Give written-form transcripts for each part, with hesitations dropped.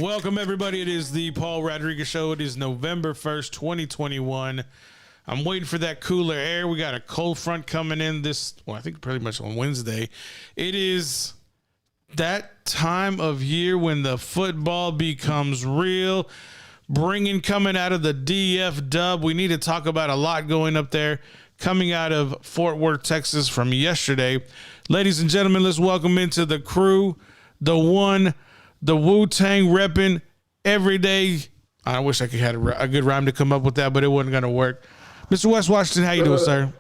Welcome, everybody. It is the Paul Rodriguez Show. It is November 1st, 2021. I'm waiting for that cooler air. We got a cold front coming in I think pretty much on Wednesday. It is that time of year when the football becomes real. Coming out of the DF Dub. We need to talk about a lot going up there. Coming out of Fort Worth, Texas from yesterday. Ladies and gentlemen, let's welcome into the crew, the one, the Wu-Tang repping every day. I wish I could have a good rhyme to come up with that, but it wasn't going to work. Mr. Wes Washington, how you doing, sir?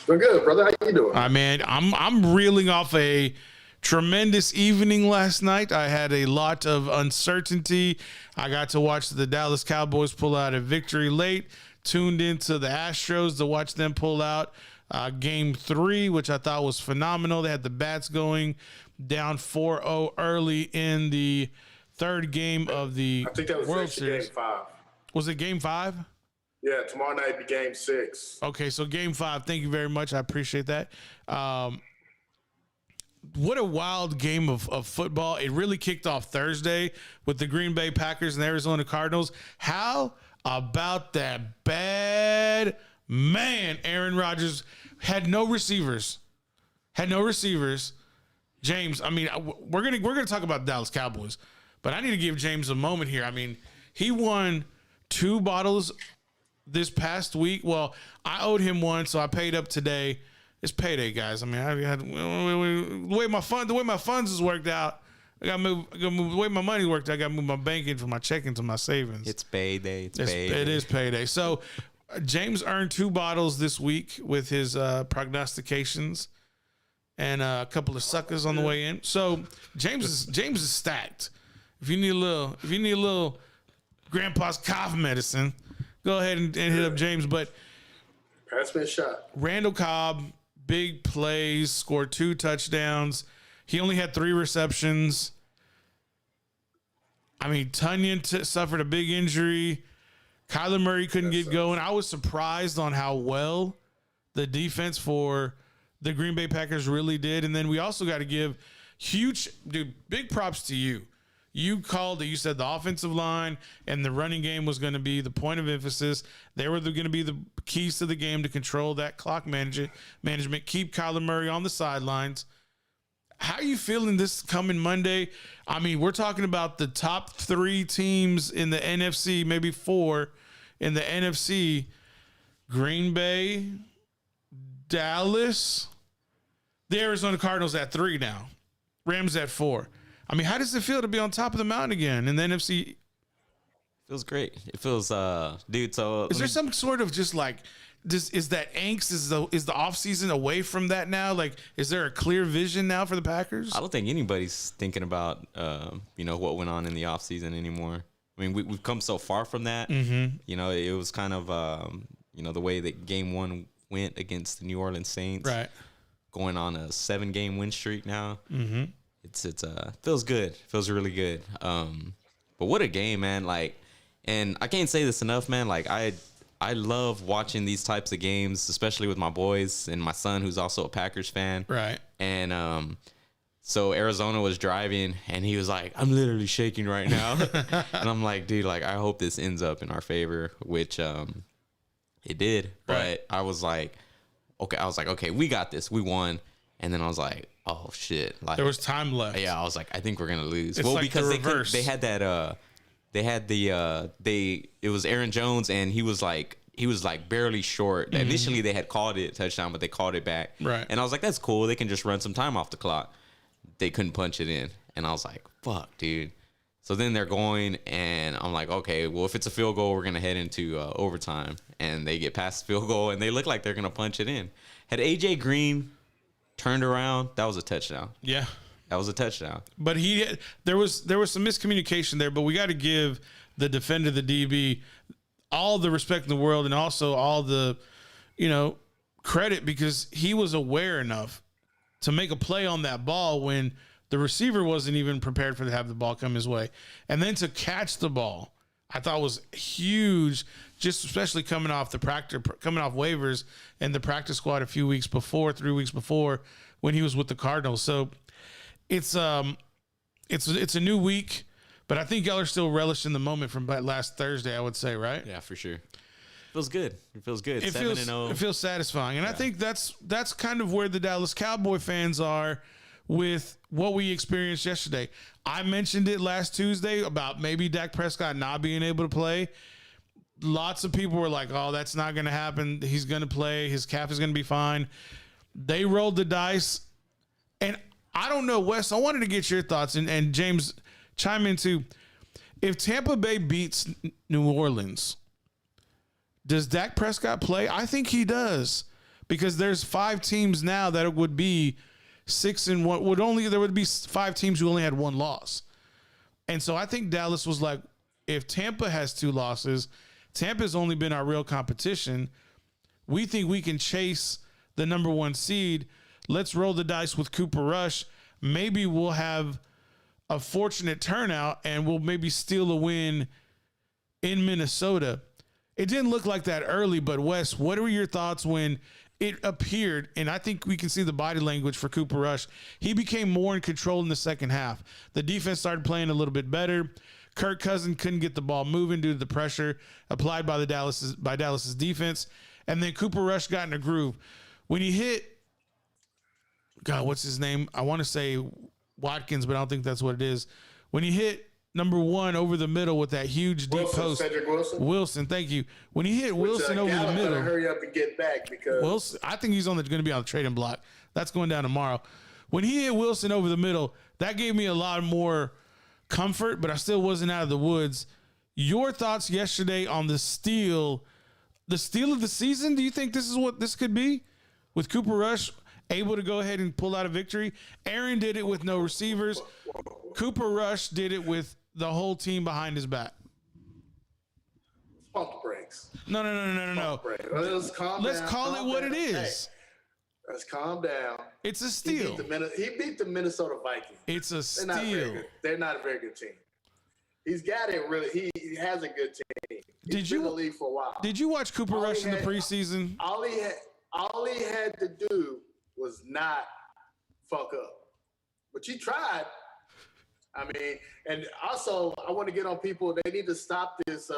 Doing good, brother. How you doing? Man, I'm reeling off a tremendous evening last night. I had a lot of uncertainty. I got to watch the Dallas Cowboys pull out a victory late. Tuned into the Astros to watch them pull out game 3, which I thought was phenomenal. They had the bats going down 4-0 early in the third game of the I think that was World Series. Game 5. Was it game 5? Yeah, tomorrow night be game 6. Okay, so game 5. Thank you very much. I appreciate that. What a wild game of football. It really kicked off Thursday with the Green Bay Packers and Arizona Cardinals. How about that bad man? Aaron Rodgers had no receivers. James, I mean, we're gonna talk about Dallas Cowboys, but I need to give James a moment here. I mean, he won 2 bottles this past week. Well, I owed him one, so I paid up today. It's payday, guys. I mean, the way my funds is worked out. I got to move the way my money worked. I got to move my banking from my checking to my savings. It's payday. It is payday. So James earned 2 bottles this week with his prognostications and a couple of suckers on the way in. So James is stacked. If you need a little grandpa's cough medicine, go ahead and hit up James. But pass me a shot. Randall Cobb, big plays, scored 2 touchdowns. He only had 3 receptions. I mean, Tunyon suffered a big injury. Kyler Murray couldn't get going. I was surprised on how well the defense for the Green Bay Packers really did. And then we also got to give big props to you. You called it. You said the offensive line and the running game was going to be the point of emphasis. They were going to be the keys to the game to control that clock management, keep Kyler Murray on the sidelines. How are you feeling this coming Monday? I mean, we're talking about the top 3 teams in the NFC, maybe 4 in the NFC. Green Bay, Dallas, the Arizona Cardinals at 3 now. Rams at 4. I mean, how does it feel to be on top of the mountain again in the NFC? Feels great. It feels, dude. So is there some sort of just like, is that angst? Is the off season away from that now? Like, is there a clear vision now for the Packers? I don't think anybody's thinking about, what went on in the off season anymore. I mean, we've come so far from that. Mm-hmm. It was kind of, the way that game 1 went against the New Orleans Saints. Right. Going on a 7-game win streak now. Mm-hmm. It's feels good. Feels really good. But what a game, man. Like, and I can't say this enough, man. Like, I love watching these types of games, especially with my boys and my son, who's also a Packers fan. Right. And so Arizona was driving, and he was like, "I'm literally shaking right now." And I'm like, "Dude, like, I hope this ends up in our favor," which it did. Right. But I was like, okay, we got this. We won. And then I was like, oh shit! Like, there was time left. Yeah, I was like, I think we're gonna lose. It's like because the reverse. they had that. It was Aaron Jones, and he was like barely short. Mm-hmm. Initially, they had called it a touchdown, but they called it back. Right. And I was like, that's cool. They can just run some time off the clock. They couldn't punch it in, and I was like, fuck, dude. So then they're going, and I'm like, okay, well, if it's a field goal, we're gonna head into overtime, and they get past the field goal, and they look like they're gonna punch it in. Had AJ Green turned around, that was a touchdown. Yeah. That was a touchdown. But there was some miscommunication there, but we got to give the defender, the DB, all the respect in the world and also all the, credit, because he was aware enough to make a play on that ball when the receiver wasn't even prepared for to have the ball come his way. And then to catch the ball, I thought was huge, just especially coming off waivers and the practice squad 3 weeks before when he was with the Cardinals. So it's a new week, But I think y'all are still relishing the moment from last Thursday, I would say, right? Yeah, for sure. Feels good. It feels good. It 7-0. It feels satisfying. And I think that's kind of where the Dallas Cowboy fans are with what we experienced yesterday. I mentioned it last Tuesday about maybe Dak Prescott not being able to play. Lots of people were like, oh, that's not going to happen. He's going to play. His calf is going to be fine. They rolled the dice. And I don't know, Wes, I wanted to get your thoughts, and James, chime in too. If Tampa Bay beats New Orleans, does Dak Prescott play? I think he does, because there's 5 teams now that would be 6-1. There would be 5 teams who only had 1 loss. And so I think Dallas was like, if Tampa has 2 losses, Tampa's only been our real competition. We think we can chase the number 1 seed. Let's roll the dice with Cooper Rush. Maybe we'll have a fortunate turnout and we'll maybe steal a win in Minnesota. It didn't look like that early, but Wes, what were your thoughts when it appeared? And I think we can see the body language for Cooper Rush. He became more in control in the second half. The defense started playing a little bit better. Kirk Cousins couldn't get the ball moving due to the pressure applied by Dallas's defense. And then Cooper Rush got in a groove. When he hit, God, what's his name? I want to say Watkins, but I don't think that's what it is. When he hit number 1 over the middle with that huge deep post. Cedric Wilson. Wilson, thank you. When he hit Wilson over the middle. Hurry up and get back, because Wilson, I think he's going to be on the trading block. That's going down tomorrow. When he hit Wilson over the middle, that gave me a lot more comfort, but I still wasn't out of the woods. Your thoughts yesterday on the steal of the season? Do you think this is what this could be? With Cooper Rush able to go ahead and pull out a victory. Aaron did it with no receivers. Cooper Rush did it with the whole team behind his back. Pump the brakes. No. Let's calm Let's down. call it what it is. Hey, let's calm down. It's a steal. He beat the Minnesota Vikings. It's a steal. They're not a very good team. He's got it really. He has a good team. He's been in the league for a while. Did you watch Cooper Rush in the preseason? All he had to do was not fuck up. But you tried. I mean, and also I want to get on people. They need to stop this,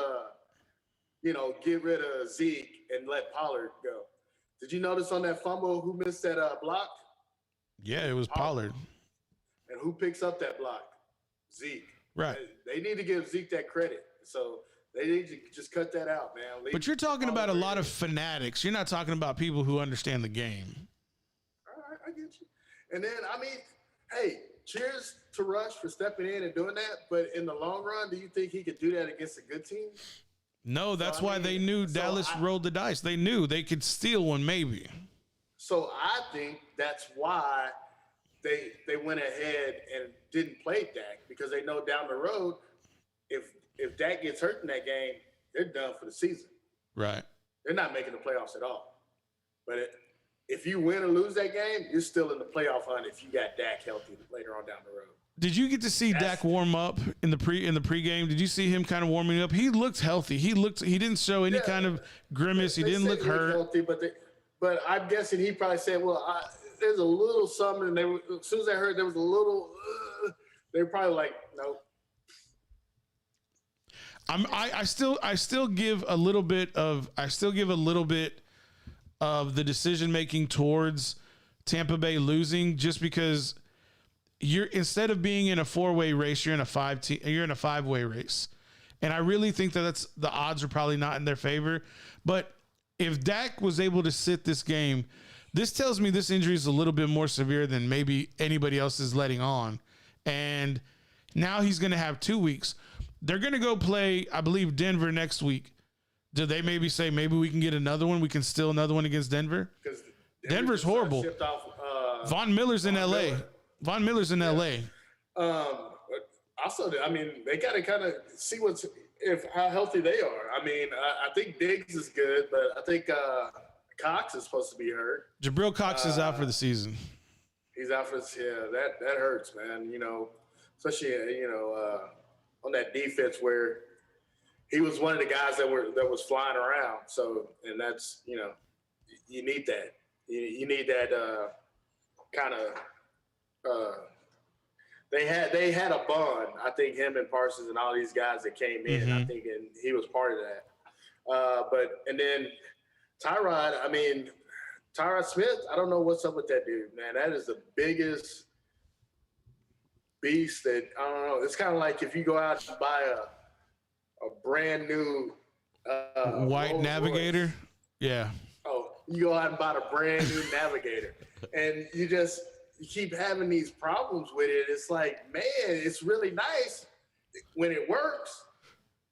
get rid of Zeke and let Pollard go. Did you notice on that fumble who missed that block? Yeah, it was Pollard. And who picks up that block? Zeke. Right. They need to give Zeke that credit. So they need to just cut that out, man. But you're talking about a lot of fanatics. You're not talking about people who understand the game. All right, I get you. And then, I mean, hey, cheers to Rush for stepping in and doing that. But in the long run, do you think he could do that against a good team? No, that's why they knew Dallas rolled the dice. They knew they could steal one maybe. So I think that's why they went ahead and didn't play Dak, because they know down the road, if Dak gets hurt in that game, they're done for the season. Right. They're not making the playoffs at all. But if you win or lose that game, you're still in the playoff hunt if you got Dak healthy later on down the road. Did you get to see Dak warm up in the pregame? Did you see him kind of warming up? He looked healthy. He didn't show any kind of grimace. He didn't look hurt. Healthy, but I'm guessing he probably said, "Well, there's a little something." And as soon as I heard there was a little, they were probably like, "Nope." I still give a little bit of the decision making towards Tampa Bay losing, just because you're, instead of being in a 4-way race, you're in a 5-way race. And I really think that's the odds are probably not in their favor. But if Dak was able to sit this game, this tells me this injury is a little bit more severe than maybe anybody else is letting on. And now he's going to have 2 weeks. They're going to go play, I believe, Denver next week. Do they maybe say, maybe we can get another one? We can steal another one against Denver? Because Denver's horrible. Von Miller's in L.A. Von Miller's in L.A. Also, I mean, they got to kind of see how healthy they are. I mean, I think Diggs is good, but I think Cox is supposed to be hurt. Jabril Cox is out for the season. He's out for that hurts, man. Especially on that defense where he was one of the guys that was flying around. So, and that's you need that. You need that kind of they had a bond. I think him and Parsons and all these guys that came in. I think and he was part of that. And then Tyrod Smith. I don't know what's up with that dude, man. That is the biggest beast that I don't know. It's kind of like if you go out and buy a brand new white Rolls Navigator. Royce. Yeah. Oh, you go out and buy a brand new Navigator, and you keep having these problems with it. It's like, man, it's really nice when it works,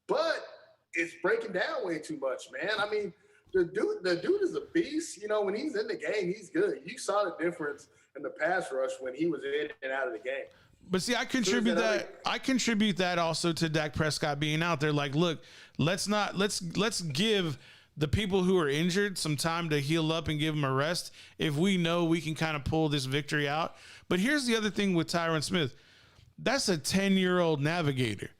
but it's breaking down way too much, man. I mean, the dude is a beast. You know, when he's in the game, he's good. You saw the difference in the pass rush when he was in and out of the game. But see, I contribute that also to Dak Prescott being out there. Like, look, let's give the people who are injured some time to heal up and give them a rest if we know we can kind of pull this victory out. But here's the other thing with Tyron Smith. That's a 10-year-old Navigator.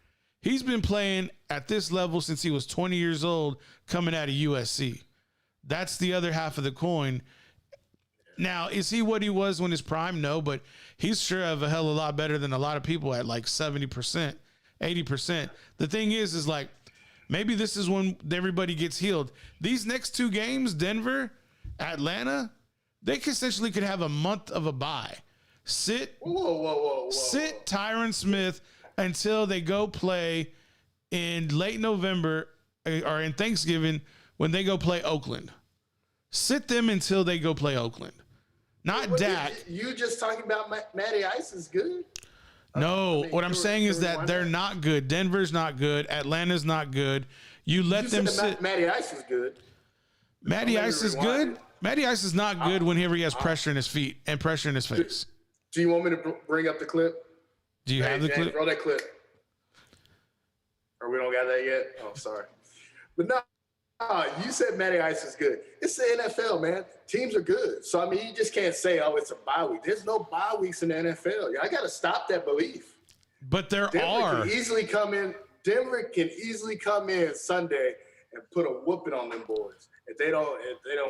He's been playing at this level since he was 20 years old coming out of USC. That's the other half of the coin. Now, is he what he was when his prime? No, but he's sure of a hell of a lot better than a lot of people at like 70%, 80%. The thing is like, maybe this is when everybody gets healed. These next two games, Denver, Atlanta, they essentially could have a month of a bye. Sit Tyron Smith until they go play in late November or in Thanksgiving when they go play Oakland. Sit them until they go play Oakland. Not Dak. You just talking about Matty Ice is good? No, what I'm saying is that they're not good. Denver's not good. Atlanta's not good. You let them sit. Matty Ice is good. Matty Ice is good. Matty Ice is not good whenever he has pressure in his feet and pressure in his face. Do you want me to bring up the clip? Do you have the clip? Roll that clip. Or we don't got that yet? Oh, sorry. But no, you said Matty Ice is good. It's the NFL, man. Teams are good. So, I mean, you just can't say, oh, it's a bye week. There's no bye weeks in the NFL. I got to stop that belief. But there are. Denver can easily come in Sunday and put a whooping on them boys if they don't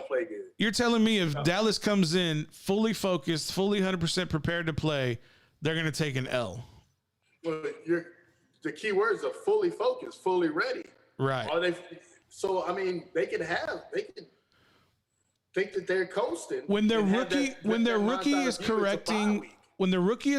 play good. You're telling me if Dallas comes in fully focused, fully 100% prepared to play, they're going to take an L. Well, the key words are fully focused, fully ready. Right. So, I mean, they could think that they're coasting. When their rookie is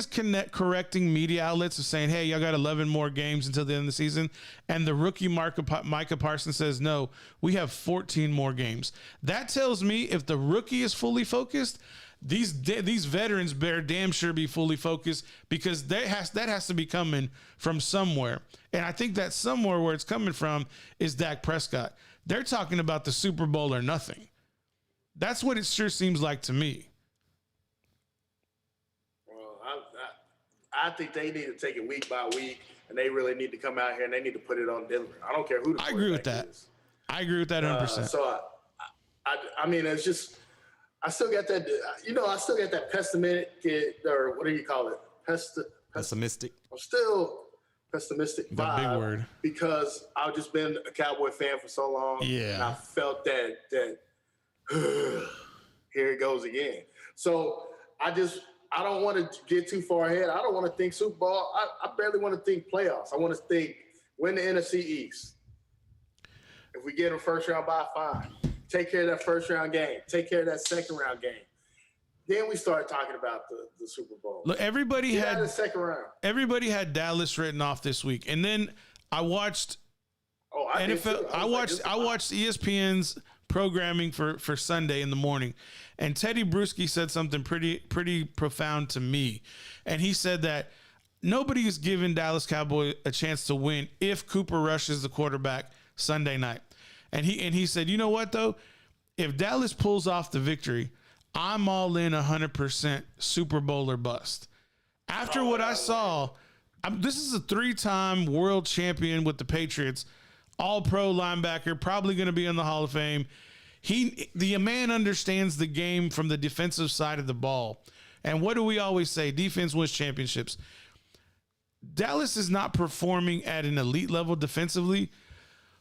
correcting media outlets of saying, hey, y'all got 11 more games until the end of the season, and the rookie Micah Parsons says, no, we have 14 more games. That tells me if the rookie is fully focused, these veterans better damn sure be fully focused, because that has to be coming from somewhere. And I think that somewhere where it's coming from is Dak Prescott. They're talking about the Super Bowl or nothing. That's what it sure seems like to me. Well, I think they need to take it week by week, and they really need to come out here and they need to put it on Denver. I don't care who the I agree with that. Is. I agree with that 100%. So I mean, it's just, I still got that, I still got that pessimistic, or what do you call it? Pessimistic. I'm still pessimistic vibe. Big word. Because I've just been a Cowboy fan for so long. Yeah. And I felt that here it goes again. So I don't want to get too far ahead. I don't want to think Super Bowl. I barely want to think playoffs. I want to think win the NFC East. If we get a first round bye, fine. Take care of that first round game. Take care of that second round game. Then we start talking about the Super Bowl. Look, everybody had the second round. Everybody had Dallas written off this week, and then I watched NFL. I watched ESPN's programming for Sunday in the morning, and Teddy Bruschi said something pretty profound to me, and he said that nobody is giving Dallas Cowboys a chance to win if Cooper Rush is the quarterback Sunday night, and he said, you know what though, if Dallas pulls off the victory, I'm all in 100% Super Bowl or bust. After what I saw, this is a 3-time world champion with the Patriots, all-pro linebacker, probably going to be in the Hall of Fame. The man understands the game from the defensive side of the ball. And what do we always say? Defense wins championships. Dallas is not performing at an elite level defensively,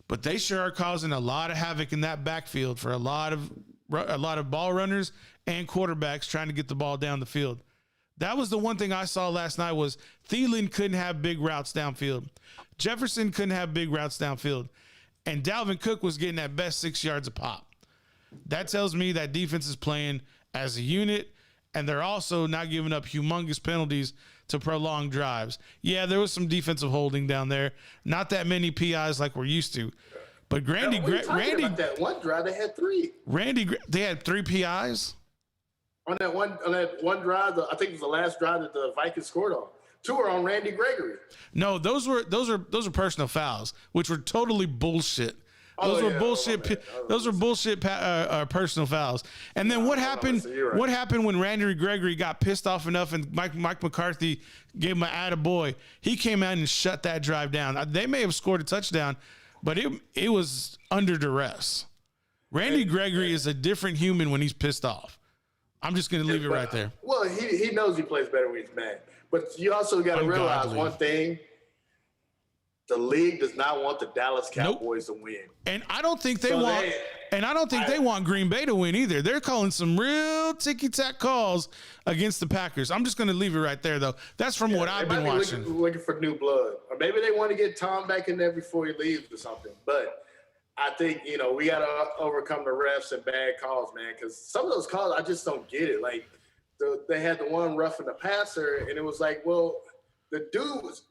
but they sure are causing a lot of havoc in that backfield for a lot of ball runners and quarterbacks trying to get the ball down the field. That was the one thing I saw last night was Thielen couldn't have big routes downfield. Jefferson couldn't have big routes downfield. And Dalvin Cook was getting at best 6 yards a pop. That tells me that defense is playing as a unit, and they're also not giving up humongous penalties to prolong drives. Yeah, there was some defensive holding down there. Not that many PIs like we're used to. But Randy, about that one drive, they had 3. They had 3 PIs? On that one drive, I think it was the last drive that the Vikings scored on. 2 were on Randy Gregory. No, those were personal fouls, which were totally bullshit. Those were bullshit. Those were bullshit personal fouls. And then what happened? Right. What happened when Randy Gregory got pissed off enough and Mike McCarthy gave him an attaboy? He came out and shut that drive down. They may have scored a touchdown, but it was under duress. Randy Gregory is a different human when he's pissed off. I'm just going to leave it right there. Well, he knows he plays better when he's mad. But you also got to realize one thing. The league does not want the Dallas Cowboys to win. And I don't think they want Green Bay to win either. They're calling some real ticky-tack calls against the Packers. I'm just going to leave it right there, though. That's from what I've been watching. Looking for new blood. Or maybe they want to get Tom back in there before he leaves or something. But I think, we got to overcome the refs and bad calls, man, because some of those calls, I just don't get it. Like, they had the one roughing the passer, and it was like, well, the dude was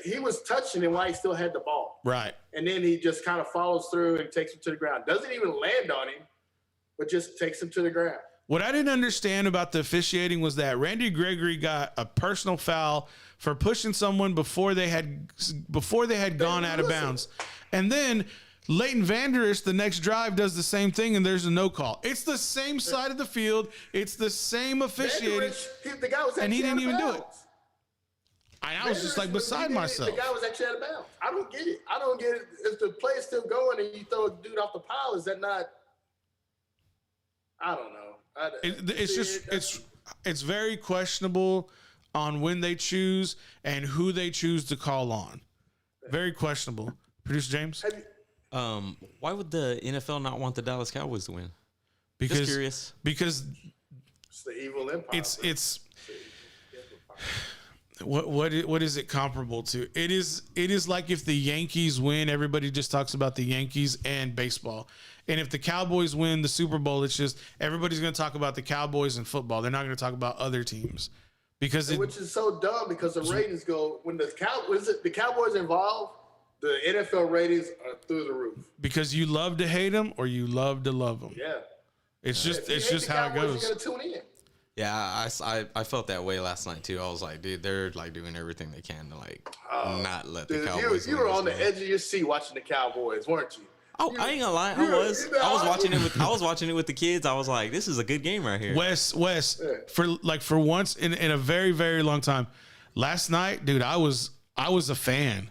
he was touching him while he still had the ball. Right. And then he just kind of follows through and takes him to the ground. Doesn't even land on him, but just takes him to the ground. What I didn't understand about the officiating was that Randy Gregory got a personal foul for pushing someone before they had gone out of bounds. And then Leighton Vander Esch, the next drive, does the same thing, and there's a no call. It's the same side of the field. It's the same officiating. The guy was and he didn't even do it. I was just like beside myself. The guy was actually out of bounds. I don't get it. If the play is still going and you throw a dude off the pile, is that not? I don't know. It's very questionable on when they choose and who they choose to call on. Very questionable. Producer James? Why would the NFL not want the Dallas Cowboys to win? Just curious. Because it's the evil empire. It's what is it comparable to? It is like if the Yankees win, everybody just talks about the Yankees and baseball. And if the Cowboys win the Super Bowl, it's just everybody's going to talk about the Cowboys and football. They're not going to talk about other teams which is so dumb because the ratings go when the Cowboys involved, the NFL ratings are through the roof. Because you love to hate them or you love to love them. Yeah. It's just how it goes. You're gonna tune in. Yeah, I felt that way last night too. I was like, dude, they're like doing everything they can to not let the Cowboys. You were on the edge of your seat watching the Cowboys, weren't you? Oh, I ain't gonna lie, I was watching it with the kids. I was like, this is a good game right here. Wes, for once in a very, very long time, last night, dude, I was a fan.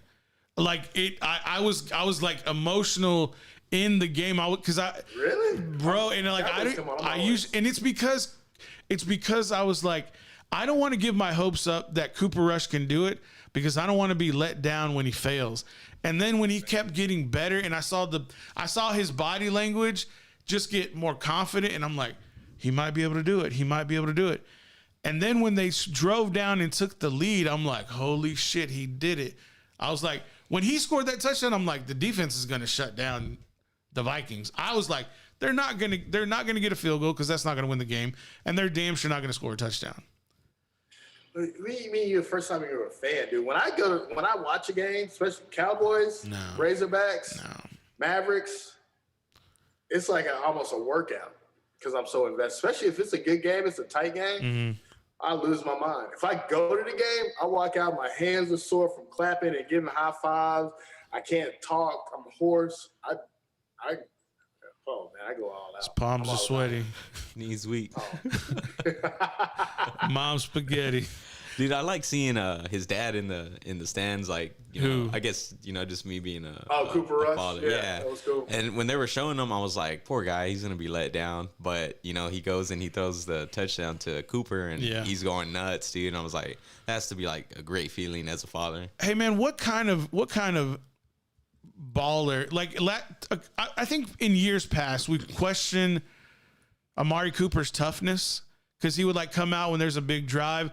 Like I was like emotional in the game. Really, bro, and like it's because I was like, I don't want to give my hopes up that Cooper Rush can do it because I don't want to be let down when he fails. And then when he kept getting better and I saw his body language just get more confident and I'm like, he might be able to do it. He might be able to do it. And then when they drove down and took the lead, I'm like, holy shit, he did it. I was like, when he scored that touchdown, I'm like, the defense is going to shut down the Vikings. I was like, they're not going to get a field goal because that's not going to win the game, and they're damn sure not going to score a touchdown. What do you mean you're the first time you're a fan, dude? When I watch a game, especially Cowboys, Razorbacks, Mavericks, it's like almost a workout because I'm so invested. Especially if it's a good game, it's a tight game. Mm-hmm. I lose my mind. If I go to the game, I walk out, my hands are sore from clapping and giving high fives. I can't talk. I'm hoarse. I go all out. His palms are sweaty. Knees weak. Mom's spaghetti. Dude, I like seeing his dad in the stands. Like, I guess just me being Cooper Rush. Father. Yeah, that was cool. And when they were showing him, I was like, poor guy, he's gonna be let down. But he goes and he throws the touchdown to Cooper, and he's going nuts, dude. And I was like, that has to be like a great feeling as a father. Hey man, what kind of baller? Like, I think in years past we questioned Amari Cooper's toughness because he would like come out when there's a big drive.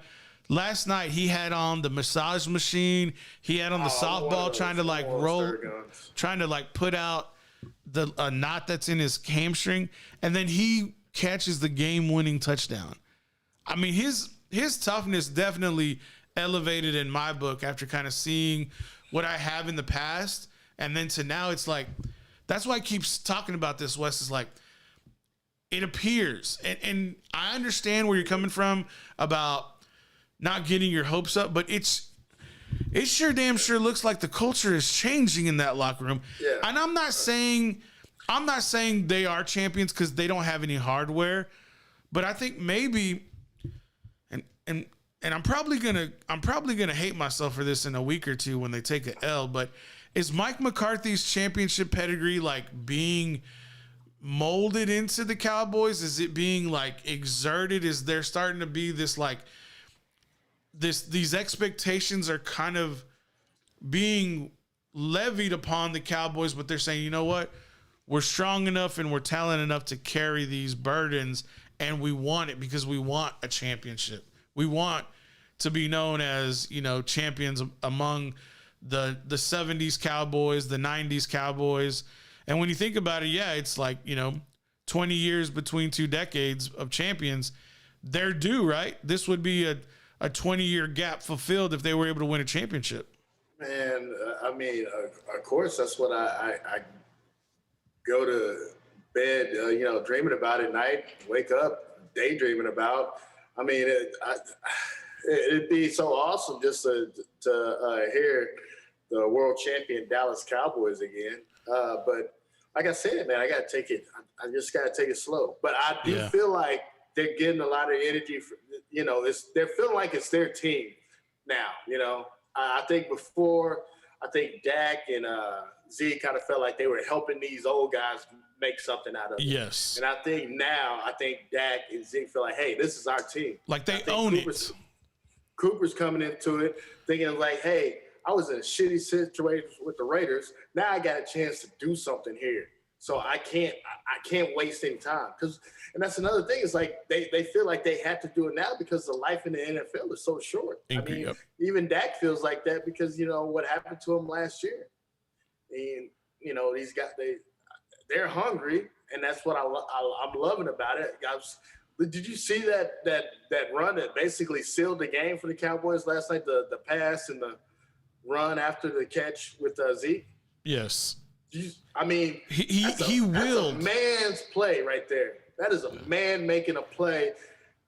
last night he had on the massage machine. He had on the softball trying to like roll, trying to like put out a knot that's in his hamstring, and then he catches the game-winning touchdown. I mean, his toughness definitely elevated in my book after kind of seeing what I have in the past, and then to now it's like, that's why I keep talking about this, Wes, is like, it appears, and I understand where you're coming from about not getting your hopes up, but it sure damn sure looks like the culture is changing in that locker room. Yeah. And I'm not saying they are champions because they don't have any hardware, but I think maybe, and I'm probably gonna hate myself for this in a week or two when they take a L, but is Mike McCarthy's championship pedigree like being molded into the Cowboys? Is it being like exerted? Is there starting to be this like these expectations are kind of being levied upon the Cowboys, but they're saying, you know what? We're strong enough and we're talented enough to carry these burdens, and we want it because we want a championship. We want to be known as, you know, champions among the 70s Cowboys, the 90s Cowboys. And when you think about it, yeah, it's like, you know, 20 years between 2 decades of champions. They're due, right? This would be a 20-year gap fulfilled if they were able to win a championship. Man, I mean, of course, that's what I go to bed, you know, dreaming about at night, wake up daydreaming about. I mean, it'd be so awesome just to hear the world champion Dallas Cowboys again. But like I said, man, I got to take it. I just got to take it slow. But I do feel like they're getting a lot of energy. You know, they're feeling like it's their team now. You know, I think before, I think Dak and Zeke kind of felt like they were helping these old guys make something out of it. Yes. And I think now, Dak and Zeke feel like, hey, this is our team. Like they own it. Cooper's coming into it thinking like, hey, I was in a shitty situation with the Raiders. Now I got a chance to do something here. So I can't waste any time. And that's another thing. It's like they feel like they have to do it now because the life in the NFL is so short. I mean, even Dak feels like that because, you know, what happened to him last year. And, you know, these guys, they're hungry, and that's what I'm loving about it. Did you see that run that basically sealed the game for the Cowboys last night? The pass and the run after the catch with Zeke? Yes. I mean, he willed. That's a man's play right there. That is a man making a play.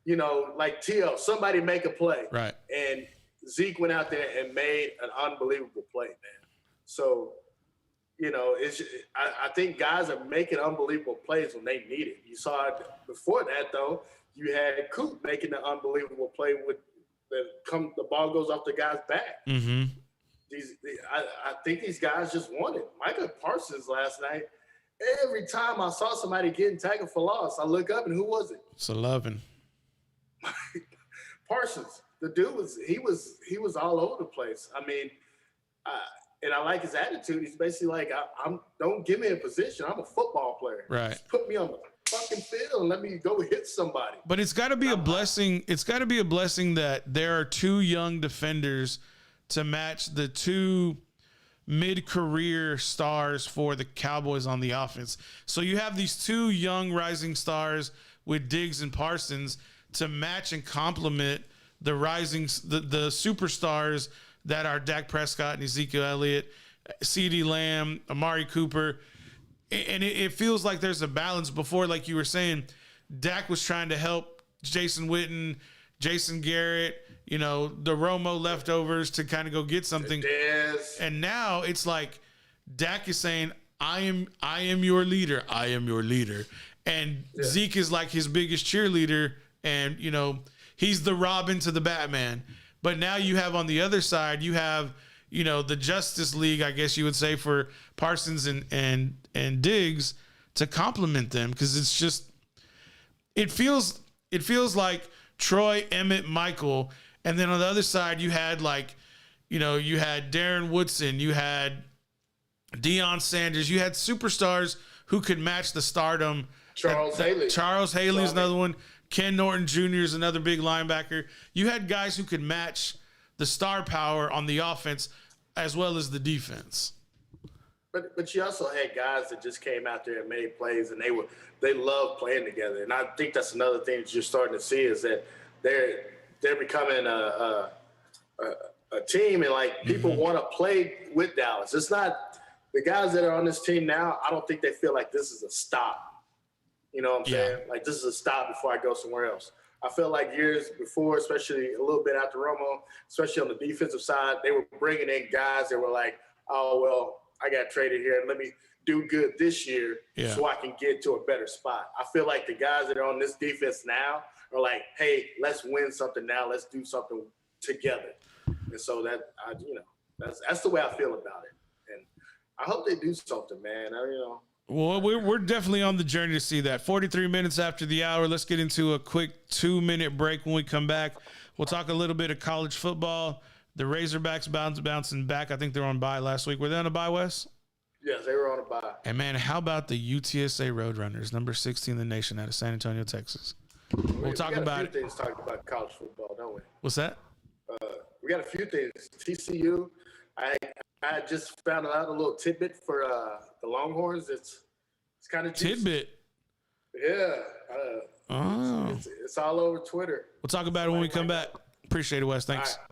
You know, like T.O., somebody make a play. Right. And Zeke went out there and made an unbelievable play, man. So, you know, I think guys are making unbelievable plays when they need it. You saw it before that, though. You had Coop making an unbelievable play with the ball goes off the guy's back. Mm-hmm. I think these guys just want it. Micah Parsons last night, every time I saw somebody getting tackled for loss, I look up and who was it? It's 11. Parsons. The dude was all over the place. I mean, and I like his attitude. He's basically like, don't give me a position. I'm a football player. Right. Just put me on the fucking field and let me go hit somebody. But it's got to be a blessing. It's got to be a blessing that there are 2 young defenders to match the 2 mid-career stars for the Cowboys on the offense. So you have these 2 young rising stars with Diggs and Parsons to match and complement the the superstars that are Dak Prescott and Ezekiel Elliott, CeeDee Lamb, Amari Cooper. And it feels like there's a balance. Before, like you were saying, Dak was trying to help Jason Witten, Jason Garrett, you know, the Romo leftovers to kind of go get something. And now it's like Dak is saying, I am your leader. I am your leader. And Zeke is like his biggest cheerleader. And, you know, he's the Robin to the Batman. But now you have on the other side, you have, you know, the Justice League, I guess you would say, for Parsons and Diggs to complement them. Because it's just, it feels like Troy, Emmett, Michael. And then on the other side, you had like, you know, you had Darren Woodson, you had Deion Sanders, you had superstars who could match the stardom. Charles Haley is another one. Ken Norton Jr. is another big linebacker. You had guys who could match the star power on the offense as well as the defense. But you also had guys that just came out there and made plays, and they love playing together. And I think that's another thing that you're starting to see is that they're becoming a team, and like people want to play with Dallas. It's not the guys that are on this team now. I don't think they feel like this is a stop. You know what I'm saying? Like this is a stop before I go somewhere else. I feel like years before, especially a little bit after Romo, especially on the defensive side, they were bringing in guys that were like, oh, well, I got traded here and let me do good this year so I can get to a better spot. I feel like the guys that are on this defense now are like, hey, let's win something now. Let's do something together. And so that's the way I feel about it. And I hope they do something, man. Well, we're definitely on the journey to see that. 43 minutes after the hour. Let's get into a quick 2-minute break. When we come back, we'll talk a little bit of college football. The Razorbacks bouncing back. I think they're on bye last week. Were they on a bye, Wes? Yes, they were on a bye. And, man, how about the UTSA Roadrunners, number 16 in the nation out of San Antonio, Texas? We'll talk about it. We got a few things to talk about college football, don't we? What's that? We got a few things. TCU, I just found out a little tidbit for the Longhorns. It's kind of juicy. Tidbit? Yeah. It's all over Twitter. We'll talk about it when we come back. Appreciate it, Wes. Thanks. All right.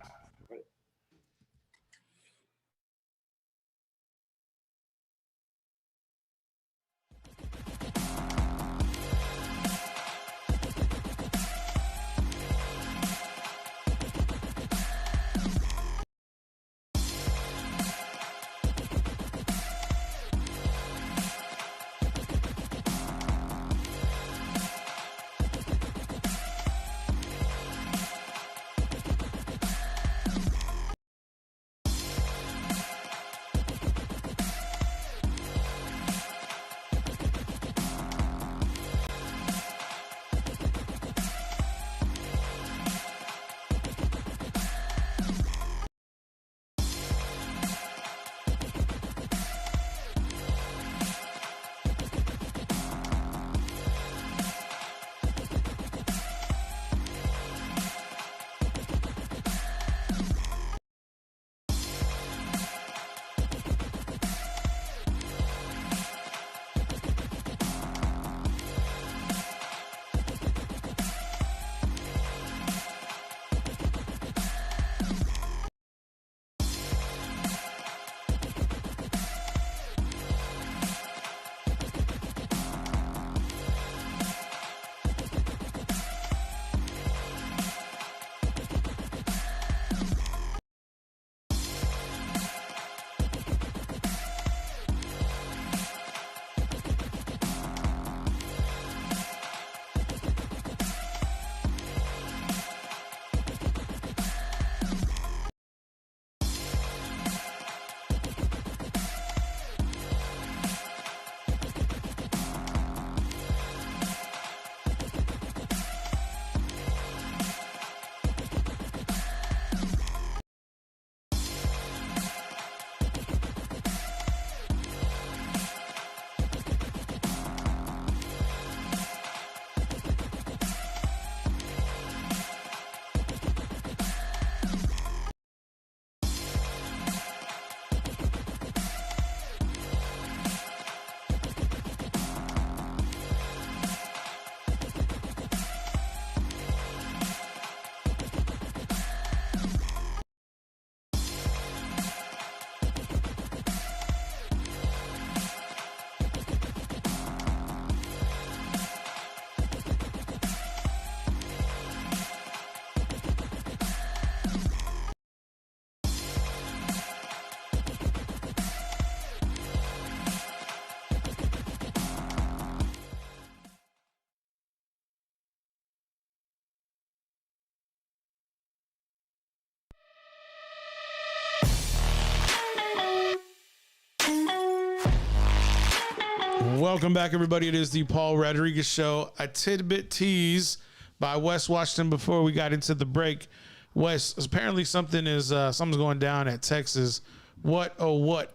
Welcome back, everybody. It is the Paul Rodriguez Show. A tidbit tease by Wes Washington before we got into the break. Wes, apparently something's going down at Texas. What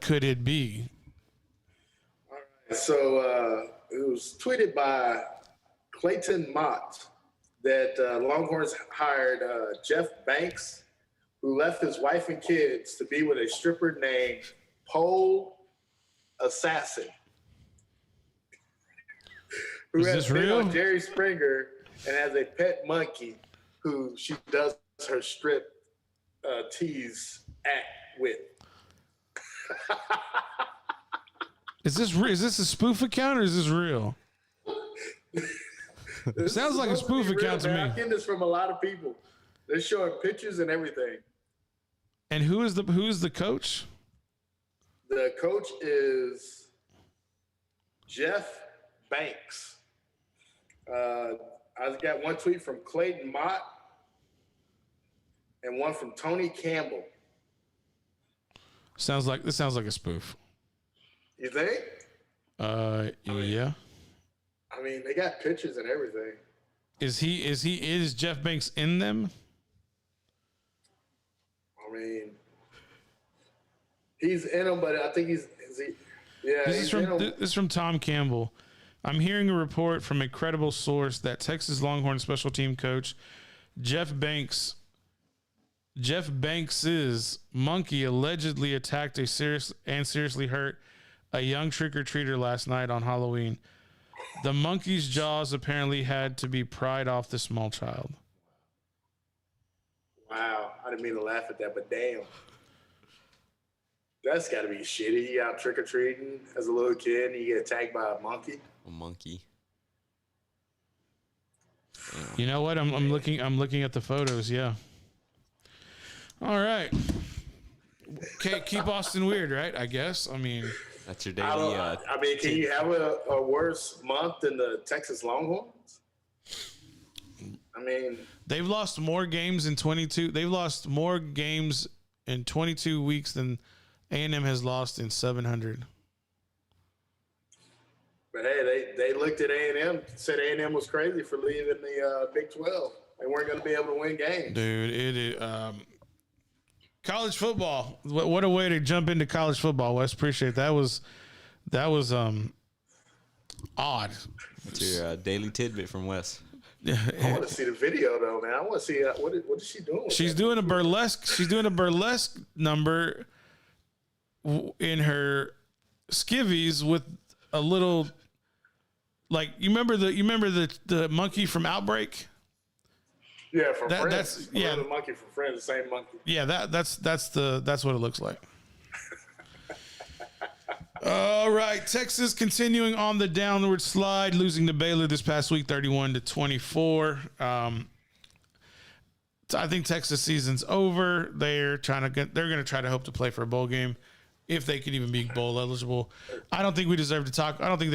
could it be? All right. So it was tweeted by Clayton Mott, that Longhorns hired Jeff Banks, who left his wife and kids to be with a stripper named Pole Assassin, who Is has this been real? on Jerry Springer and has a pet monkey who she does her strip tease act with. Is this a spoof account or is this real? This Sounds is like a supposed be spoof real, account to man. me. I'm getting this from a lot of people. They're showing pictures and everything. And who's the coach? The coach is Jeff Banks. I got one tweet from Clayton Mott and one from Tony Campbell. Sounds like a spoof. You think? Yeah. I mean, they got pictures and everything. Is Jeff Banks in them? I mean, he's in them, but I think he's yeah. This he's in 'em. this is from Tom Campbell. I'm hearing a report from a credible source that Texas Longhorn special team coach Jeff Banks's monkey allegedly attacked seriously hurt a young trick-or-treater last night on Halloween. The monkey's jaws apparently had to be pried off the small child. Wow, I didn't mean to laugh at that, but damn. That's got to be shitty. You out trick-or-treating as a little kid and you get attacked by a monkey. A monkey. You know what? I'm looking at the photos, yeah. All right. Okay, keep Austin weird, right? I guess. I mean, That's your daily. I mean, can you have a worse month than the Texas Longhorns? I mean, they've lost more games in 22. They've lost more games in 22 weeks than A&M has lost in 700. but hey, they looked at A&M, said A&M was crazy for leaving the Big 12. They weren't going to be able to win games. Dude, it is college football. What a way to jump into college football, Wes. Appreciate that. That was odd. That's your daily tidbit from Wes. I want to see the video though, man. I want to see what is she doing? With She's that? doing a burlesque. She's doing a burlesque number in her skivvies with a little, like you remember the monkey from Outbreak. Yeah, from That- Friends. that's- yeah. The monkey from Friends, the same monkey. Yeah, that's what it looks like. All right, Texas continuing on the downward slide, losing to Baylor this past week, 31-24. I think Texas season's over. They're going to try to hope to play for a bowl game, if they can even be bowl eligible. I don't think we deserve to talk. I don't think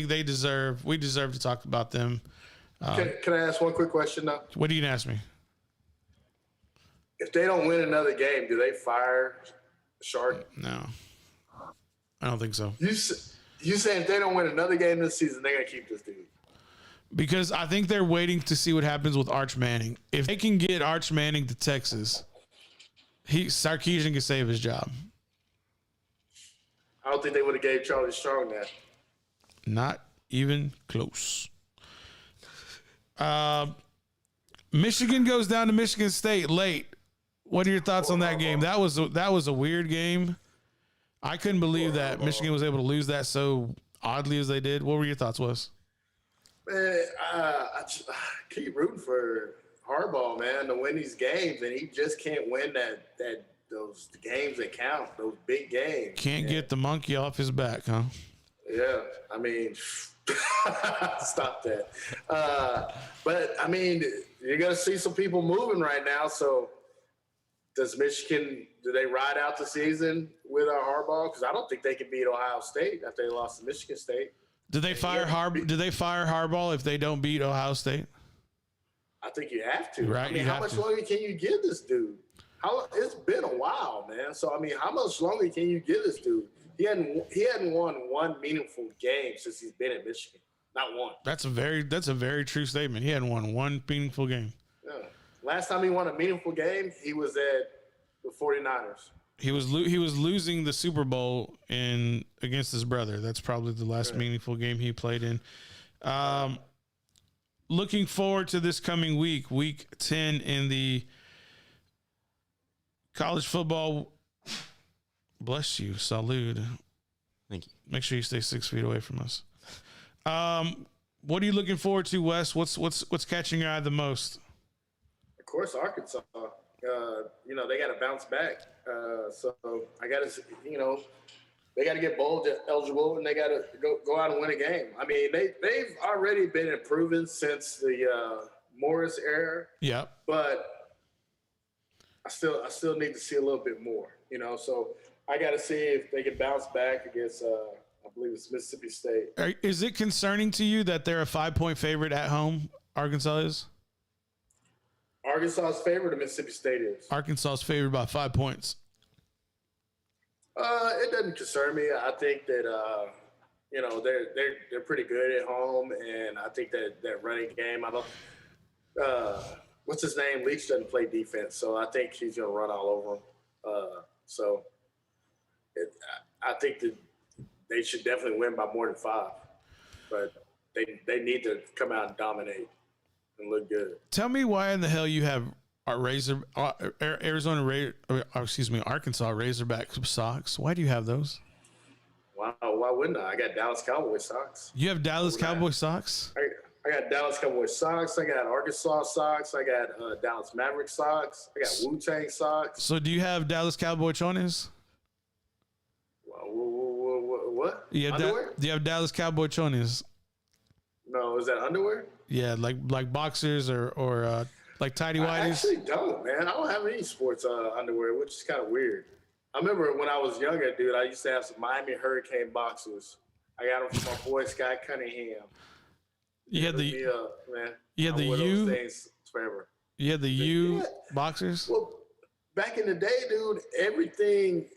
they deserve. We deserve to talk about them. Can I ask one quick question though? What are you gonna ask me? If they don't win another game, do they fire Shark? No, I don't think so. You saying if they don't win another game this season, they're gonna keep this dude? Because I think they're waiting to see what happens with Arch Manning. If they can get Arch Manning to Texas, Sarkisian can save his job. I don't think they would have gave Charlie Strong that. Not even close. Michigan goes down to Michigan State late. What are your thoughts on that game? That was a weird game. I couldn't believe that Michigan was able to lose that so oddly as they did. What were your thoughts, Wes? Man, I keep rooting for Harbaugh, man, to win these games, and he just can't win those games that count, those big games. Can't get the monkey off his back, huh? Yeah, I mean, stop that. But I mean, you're gonna see some people moving right now. So, does Michigan? Do they ride out the season with Harbaugh? Because I don't think they can beat Ohio State after they lost to Michigan State. Did they fire Harbaugh if they don't beat Ohio State? I think you have to. Right, I mean, you how have much to. longer can you give this dude? It's been a while, man. So I mean, how much longer can you give this dude? He hadn't won one meaningful game since he's been at Michigan. Not one. That's a very true statement. He hadn't won one meaningful game. Yeah. Last time he won a meaningful game, he was at the 49ers. He was losing the Super Bowl against his brother. That's probably the last meaningful game he played in. looking forward to this coming week 10 in the college football. Bless you. Salud. Thank you. Make sure you stay 6 feet away from us. What are you looking forward to, Wes? What's catching your eye the most? Of course, Arkansas. They got to bounce back. So I got to, they got to get bowl eligible, and they got to go out and win a game. I mean, they've already been improving since the Morris era. Yeah. But I still need to see a little bit more. So I got to see if they can bounce back against. I believe it's Mississippi State. Is it concerning to you that they're a 5-point favorite at home? Arkansas is. Arkansas's favorite, or Mississippi State is. Arkansas is favored by 5 points. It doesn't concern me. I think that they're pretty good at home, and I think that running game. I don't. What's his name? Leach doesn't play defense, so I think he's going to run all over him. I think that they should definitely win by more than 5, but they need to come out and dominate and look good. Tell me why in the hell you have Arkansas Razorback socks. Why do you have those? Wow, why wouldn't I? I got Dallas Cowboys socks. You have Dallas Cowboys socks? I got Dallas Cowboys socks. I got Arkansas socks. I got Dallas Maverick socks. I got Wu-Tang socks. So do you have Dallas Cowboy chones? What? Do you have Dallas Cowboy chones? No, is that underwear? Yeah, like boxers or like tidy whities. I actually don't, man. I don't have any sports underwear, which is kind of weird. I remember when I was younger, dude, I used to have some Miami Hurricane boxers. I got them from my boy Scott Cunningham. You had the U things forever. You had the U boxers. Well, back in the day, dude, everything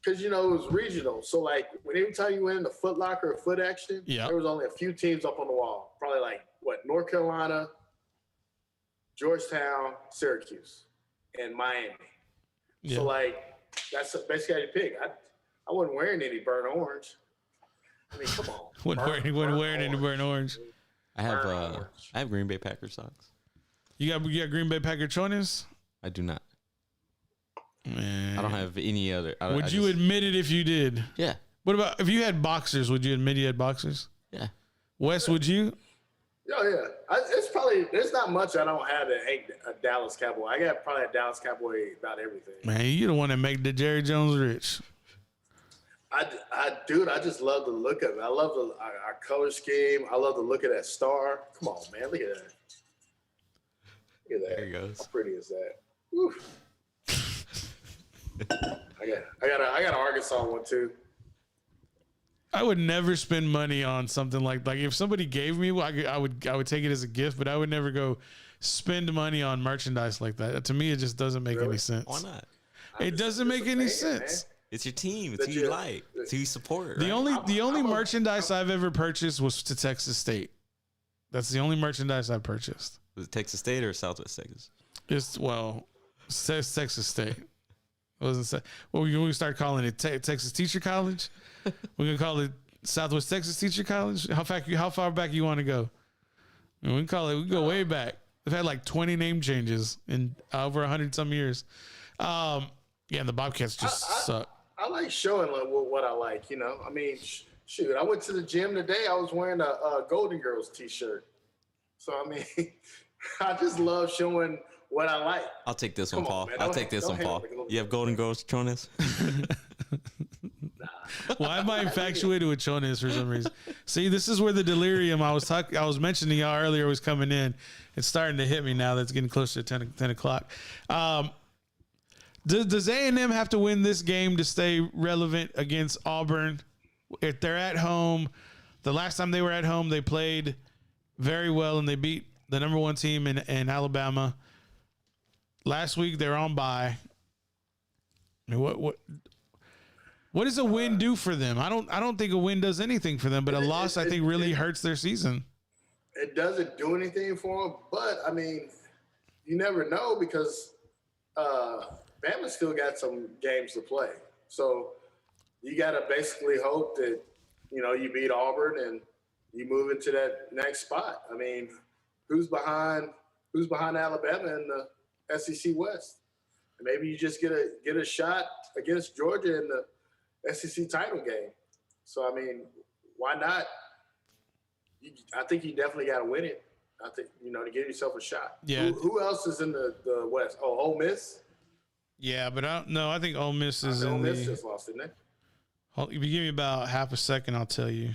because it was regional. So like every time you went into Foot Locker or Foot Action, there was only a few teams up on the wall. Probably like North Carolina, Georgetown, Syracuse, and Miami. Yeah. So like that's basically how you pick. I wasn't wearing any burnt orange. I mean, come on. Wasn't wearing any burnt orange. I have Green Bay Packers socks. You got Green Bay Packer chones? I do not. Man. I don't have any other. Would you admit it if you did? Yeah. What about if you had boxers? Would you admit you had boxers? Yeah. Wes, would you? Oh, yeah. There's not much I don't have that ain't a Dallas Cowboy. I got probably a Dallas Cowboy about everything. Man, you the one that make the Jerry Jones rich. Dude, I just love the look of it. I love our color scheme. I love the look of that star. Come on, man. Look at that. Look at that. There he goes. How pretty is that? Woo. I got an Arkansas one too. I would never spend money on something like if somebody gave me, I would take it as a gift, but I would never go spend money on merchandise like that. To me, it just doesn't make any sense. Why not? It doesn't make any sense. Man. It's your team. It's who you like. It's who you support. The only merchandise I've ever purchased was to Texas State. That's the only merchandise I purchased. Was it Texas State or Southwest Texas? It says Texas State. It wasn't. Well, we're gonna start calling it Texas Teacher College. We're gonna call it Southwest Texas Teacher College. How far back you want to go? We can call it. We can go way back. They've had like 20 name changes in over 100 some years. Yeah, and the Bobcats just suck. I like showing what I like. I mean, shoot, I went to the gym today. I was wearing a Golden Girls t-shirt. So I mean, I just love showing what I like. I'll take this one, Paul. I'll take this one, Paul. You have Golden Girls chones? Why am I infatuated with chones for some reason? See, this is where the delirium I was mentioning y'all earlier was coming in. It's starting to hit me now that it's getting closer to 10 o'clock. Does A&M have to win this game to stay relevant against Auburn? If they're at home, the last time they were at home, they played very well and they beat the number one team in Alabama. Last week they're on bye. I mean, what does a win do for them? I don't think a win does anything for them, but a loss I think really hurts their season. It doesn't do anything for them, but I mean, you never know because Bama still got some games to play. So you got to basically hope that you beat Auburn and you move into that next spot. I mean, who's behind Alabama in the SEC West? And maybe you just get a shot against Georgia in the SEC title game. So I mean, why not? I think you definitely got to win it. I think, to give yourself a shot. Yeah. Who else is in the West? Oh, Ole Miss. Yeah, but I think Ole Miss is in Ole Miss the. just lost, didn't they? If you give me about half a second, I'll tell you.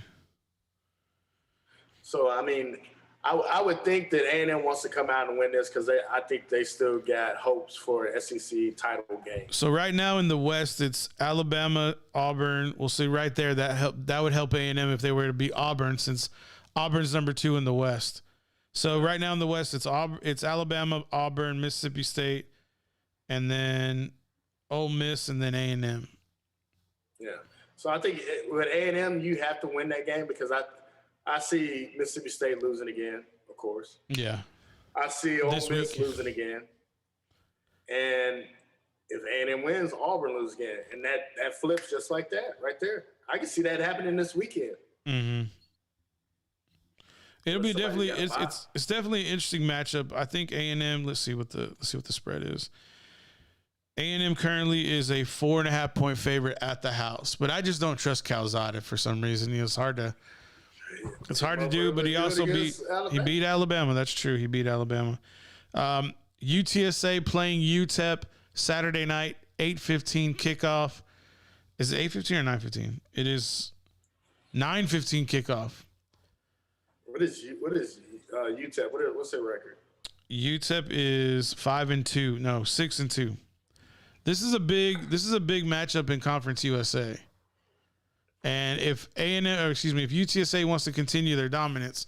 So I mean, I would think that A&M wants to come out and win this because I think they still got hopes for an SEC title game. So right now in the West, it's Alabama, Auburn. We'll see right there that would help A&M if they were to beat Auburn, since Auburn's number 2 in the West. So right now in the West, it's Alabama, Auburn, Mississippi State, and then Ole Miss, and then A&M. Yeah. So I think with A&M, you have to win that game because I see Mississippi State losing again, of course. Yeah. I see Ole Miss losing again. And if A&M wins, Auburn loses again. And that flips just like that right there. I can see that happening this weekend. Mm-hmm. It'll be definitely it's definitely an interesting matchup. I think A&M. Let's see what the spread is. A&M currently is a 4.5 point favorite at the house, but I just don't trust Calzada for some reason. It's hard to do, but he also beat Alabama. That's true. He beat Alabama. UTSA playing UTEP Saturday night, 8:15 kickoff. Is it 8:15 or 9:15? It is 9:15 kickoff. What is UTEP? What's their record? UTEP is 5-2. No, 6-2. This is a big matchup in Conference USA. And if if UTSA wants to continue their dominance,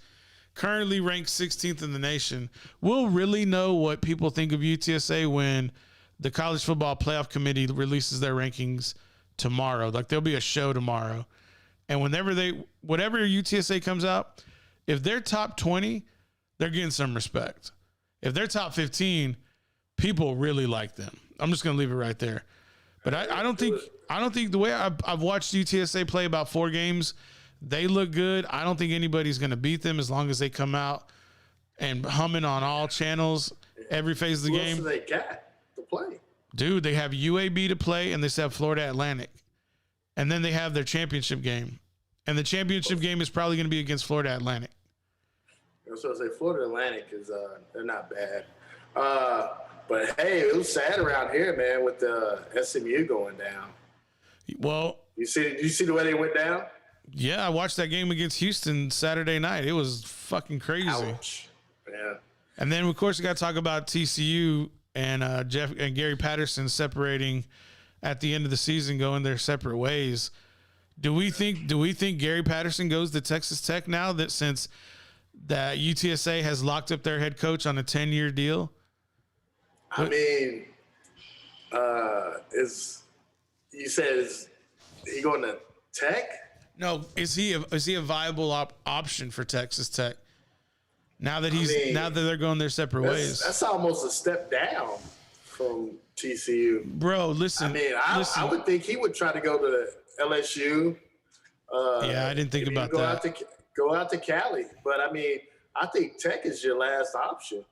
currently ranked 16th in the nation, we'll really know what people think of UTSA when the College Football Playoff Committee releases their rankings tomorrow. Like, there'll be a show tomorrow. And whatever UTSA comes out, if they're top 20, they're getting some respect. If they're top 15, people really like them. I'm just going to leave it right there. But I don't think the way I've watched UTSA play about 4 games, they look good. I don't think anybody's going to beat them as long as they come out and humming on all channels every phase of the game. Who else do they got to play? Dude, they have UAB to play, and they still have Florida Atlantic. And then they have their championship game. And the championship game is probably going to be against Florida Atlantic. I was going to say Florida Atlantic is they're not bad. But hey, it was sad around here, man, with the SMU going down. Well, you see the way they went down? Yeah, I watched that game against Houston Saturday night. It was fucking crazy. Ouch. Yeah. And then, of course, we got to talk about TCU and Jeff and Gary Patterson separating at the end of the season, going their separate ways. Do we think Gary Patterson goes to Texas Tech now that since that UTSA has locked up their head coach on a 10-year deal? I mean, is he going to Tech? No, is he a viable option for Texas Tech now that now that they're going their separate ways? That's almost a step down from TCU, bro. Listen, I mean, I would think he would try to go to LSU. Yeah, I didn't think about that. Go out to Cali, but I mean, I think Tech is your last option.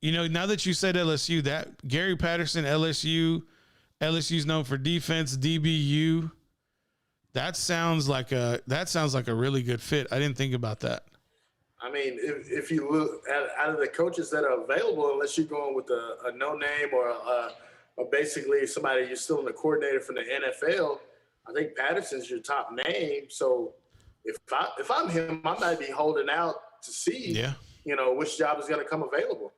Now that you said LSU, that Gary Patterson, LSU's known for defense, DBU. That sounds like a really good fit. I didn't think about that. I mean, if you look out of the coaches that are available, unless you're going with a no name or basically somebody you're still in the coordinator from the NFL, I think Patterson's your top name. So if I'm him, I might be holding out to see, which job is going to come available.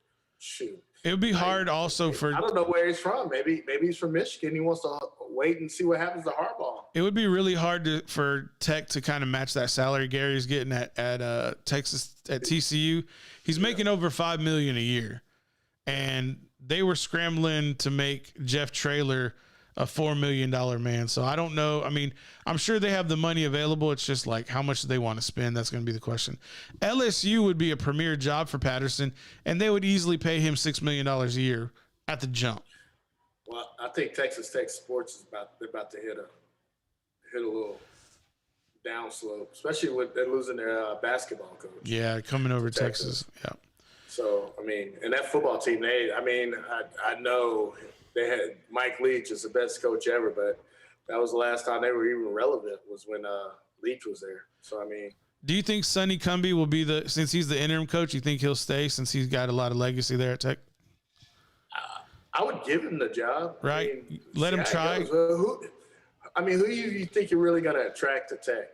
Shoot. It would be hard also for... I don't know where he's from. Maybe he's from Michigan. He wants to wait and see what happens to Harbaugh. It would be really hard for Tech to kind of match that salary Gary's getting at Texas, at TCU. He's making over $5 million a year. And they were scrambling to make Jeff Traylor a $4 million man. So I don't know. I mean, I'm sure they have the money available. It's just like, how much do they want to spend? That's going to be the question. LSU would be a premier job for Patterson, and they would easily pay him $6 million a year at the jump. Well, I think Texas Tech sports is about to hit a little downslope, especially with they're losing their basketball coach. Yeah, coming over Texas. Yeah. So, I mean, and that football team, I know they had Mike Leach is the best coach ever, but that was the last time they were even relevant was when Leach was there. So, I mean. Do you think Sonny Cumbie will be since he's the interim coach, you think he'll stay since he's got a lot of legacy there at Tech? I would give him the job. Right. I mean, let him try. Who do you think you're really going to attract to Tech?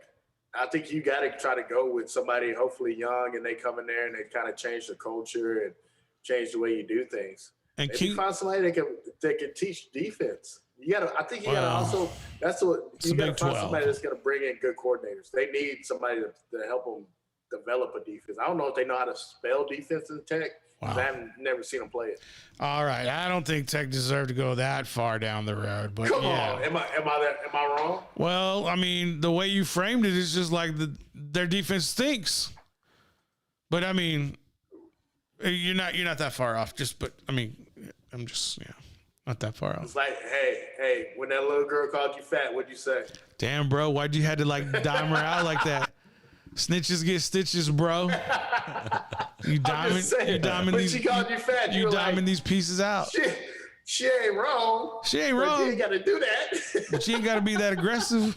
I think you got to try to go with somebody hopefully young, and they come in there and they kind of change the culture and change the way you do things. And maybe find somebody that can teach defense. I think you got to also. That's what you got to find somebody that's going to bring in good coordinators. They need somebody to help them develop a defense. I don't know if they know how to spell defense in Tech. Wow. I've never seen them play it. All right, I don't think Tech deserved to go that far down the road, but come on, am I wrong? Well, I mean, the way you framed it is just like their defense stinks. But I mean, you're not that far off. I'm just not that far off. It's like, hey, when that little girl called you fat, what'd you say? Damn, bro, why'd you had to dime her out like that? Snitches get stitches, bro. You diming these. She called you fat. You diming these pieces out. She ain't wrong. She ain't wrong. You ain't got to do that. But she ain't got to be that aggressive.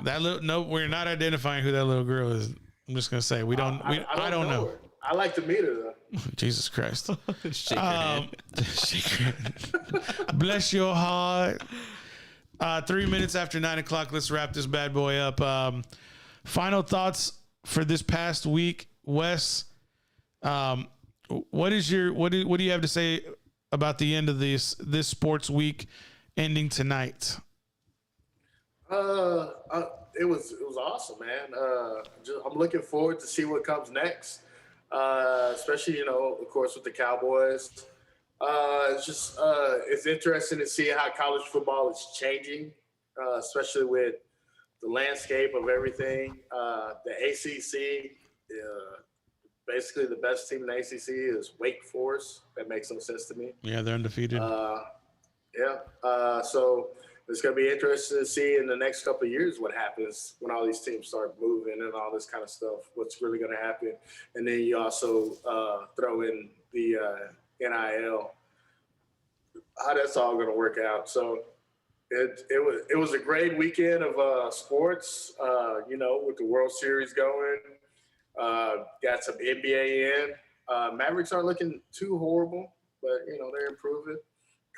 We're not identifying who that little girl is. I'm just gonna say I don't know. Her. I like to meet her though. Jesus Christ. Shake her hand. Shake her hand. Bless your heart. 3 minutes after 9:00. Let's wrap this bad boy up. Final thoughts for this past week, Wes. What do you have to say about the end of this sports week ending tonight? It was awesome, man. I'm looking forward to see what comes next. Especially, of course, with the Cowboys. It's interesting to see how college football is changing, especially with the landscape of everything. The ACC, basically the best team in the ACC is Wake Forest. That makes no sense to me. Yeah, they're undefeated. So it's going to be interesting to see in the next couple of years what happens when all these teams start moving and all this kind of stuff, what's really going to happen. And then you also throw in the NIL, how that's all going to work out. So it was a great weekend of sports, with the World Series going. Got some NBA in. Mavericks aren't looking too horrible, but, they're improving.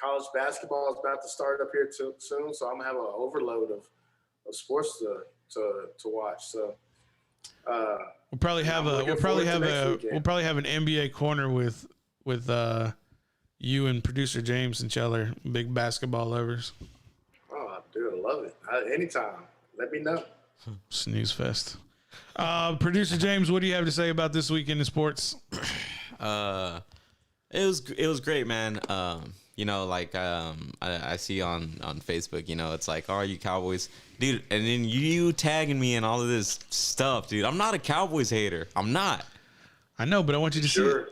College basketball is about to start up here soon, so I'm gonna have an overload of sports to watch. So we'll probably have an NBA corner with you and producer James, and y'all are big basketball lovers. Oh, dude, I love it. Anytime, let me know. Snooze fest. Producer James, what do you have to say about this weekend in sports? It was great, man. I see on Facebook, it's like, oh, are you Cowboys? Dude, and then you tagging me in all of this stuff, dude. I'm not a Cowboys hater. I'm not. I know, but I want you to see it.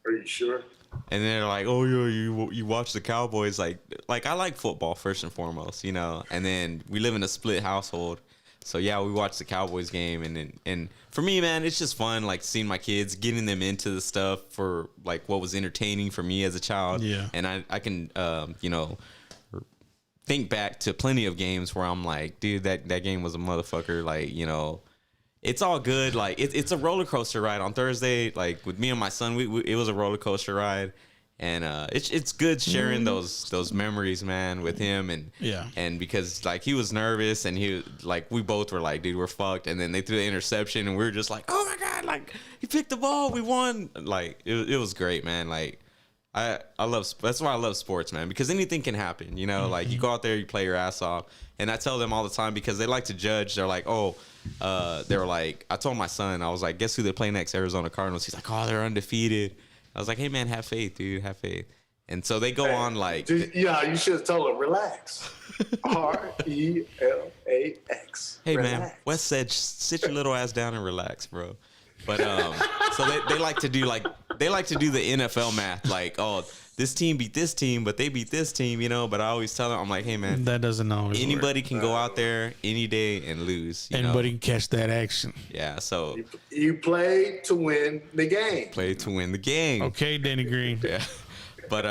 Are you sure? And they're like, oh, yeah, you watch the Cowboys. Like I like football first and foremost, and then we live in a split household. So, yeah, we watch the Cowboys game. And for me, man, it's just fun, seeing my kids, getting them into the stuff for, what was entertaining for me as a child. Yeah. And I can, think back to plenty of games where I'm like, dude, that game was a motherfucker. It's all good. It's a roller coaster ride. On Thursday, with me and my son, it was a roller coaster ride. And it's good sharing those memories, man, with him, and because he was nervous, and he we both were like, dude, we're fucked. And then they threw the interception, and we were just like, oh my god, he picked the ball, we won. It was great, man. I love, that's why I love sports, man, because anything can happen, you go out there, you play your ass off, and I tell them all the time because they like to judge. They're like, I told my son, I was like, guess who they play next? Arizona Cardinals. He's like, oh, they're undefeated. I was like, hey, man, have faith, dude. Have faith. And so they go on you should have told them, relax. RELAX. Hey, relax. man, Wes said, sit your little ass down and relax, bro. But so they like to do the NFL math, like, oh, this team beat this team, but they beat this team, you know. But I always tell them, I'm like, hey man, That doesn't always anybody work. can go out there any day and lose. You Anybody know? can catch that action. Yeah. So You play to win the game. play to win the game. Okay, Danny Green. Yeah. But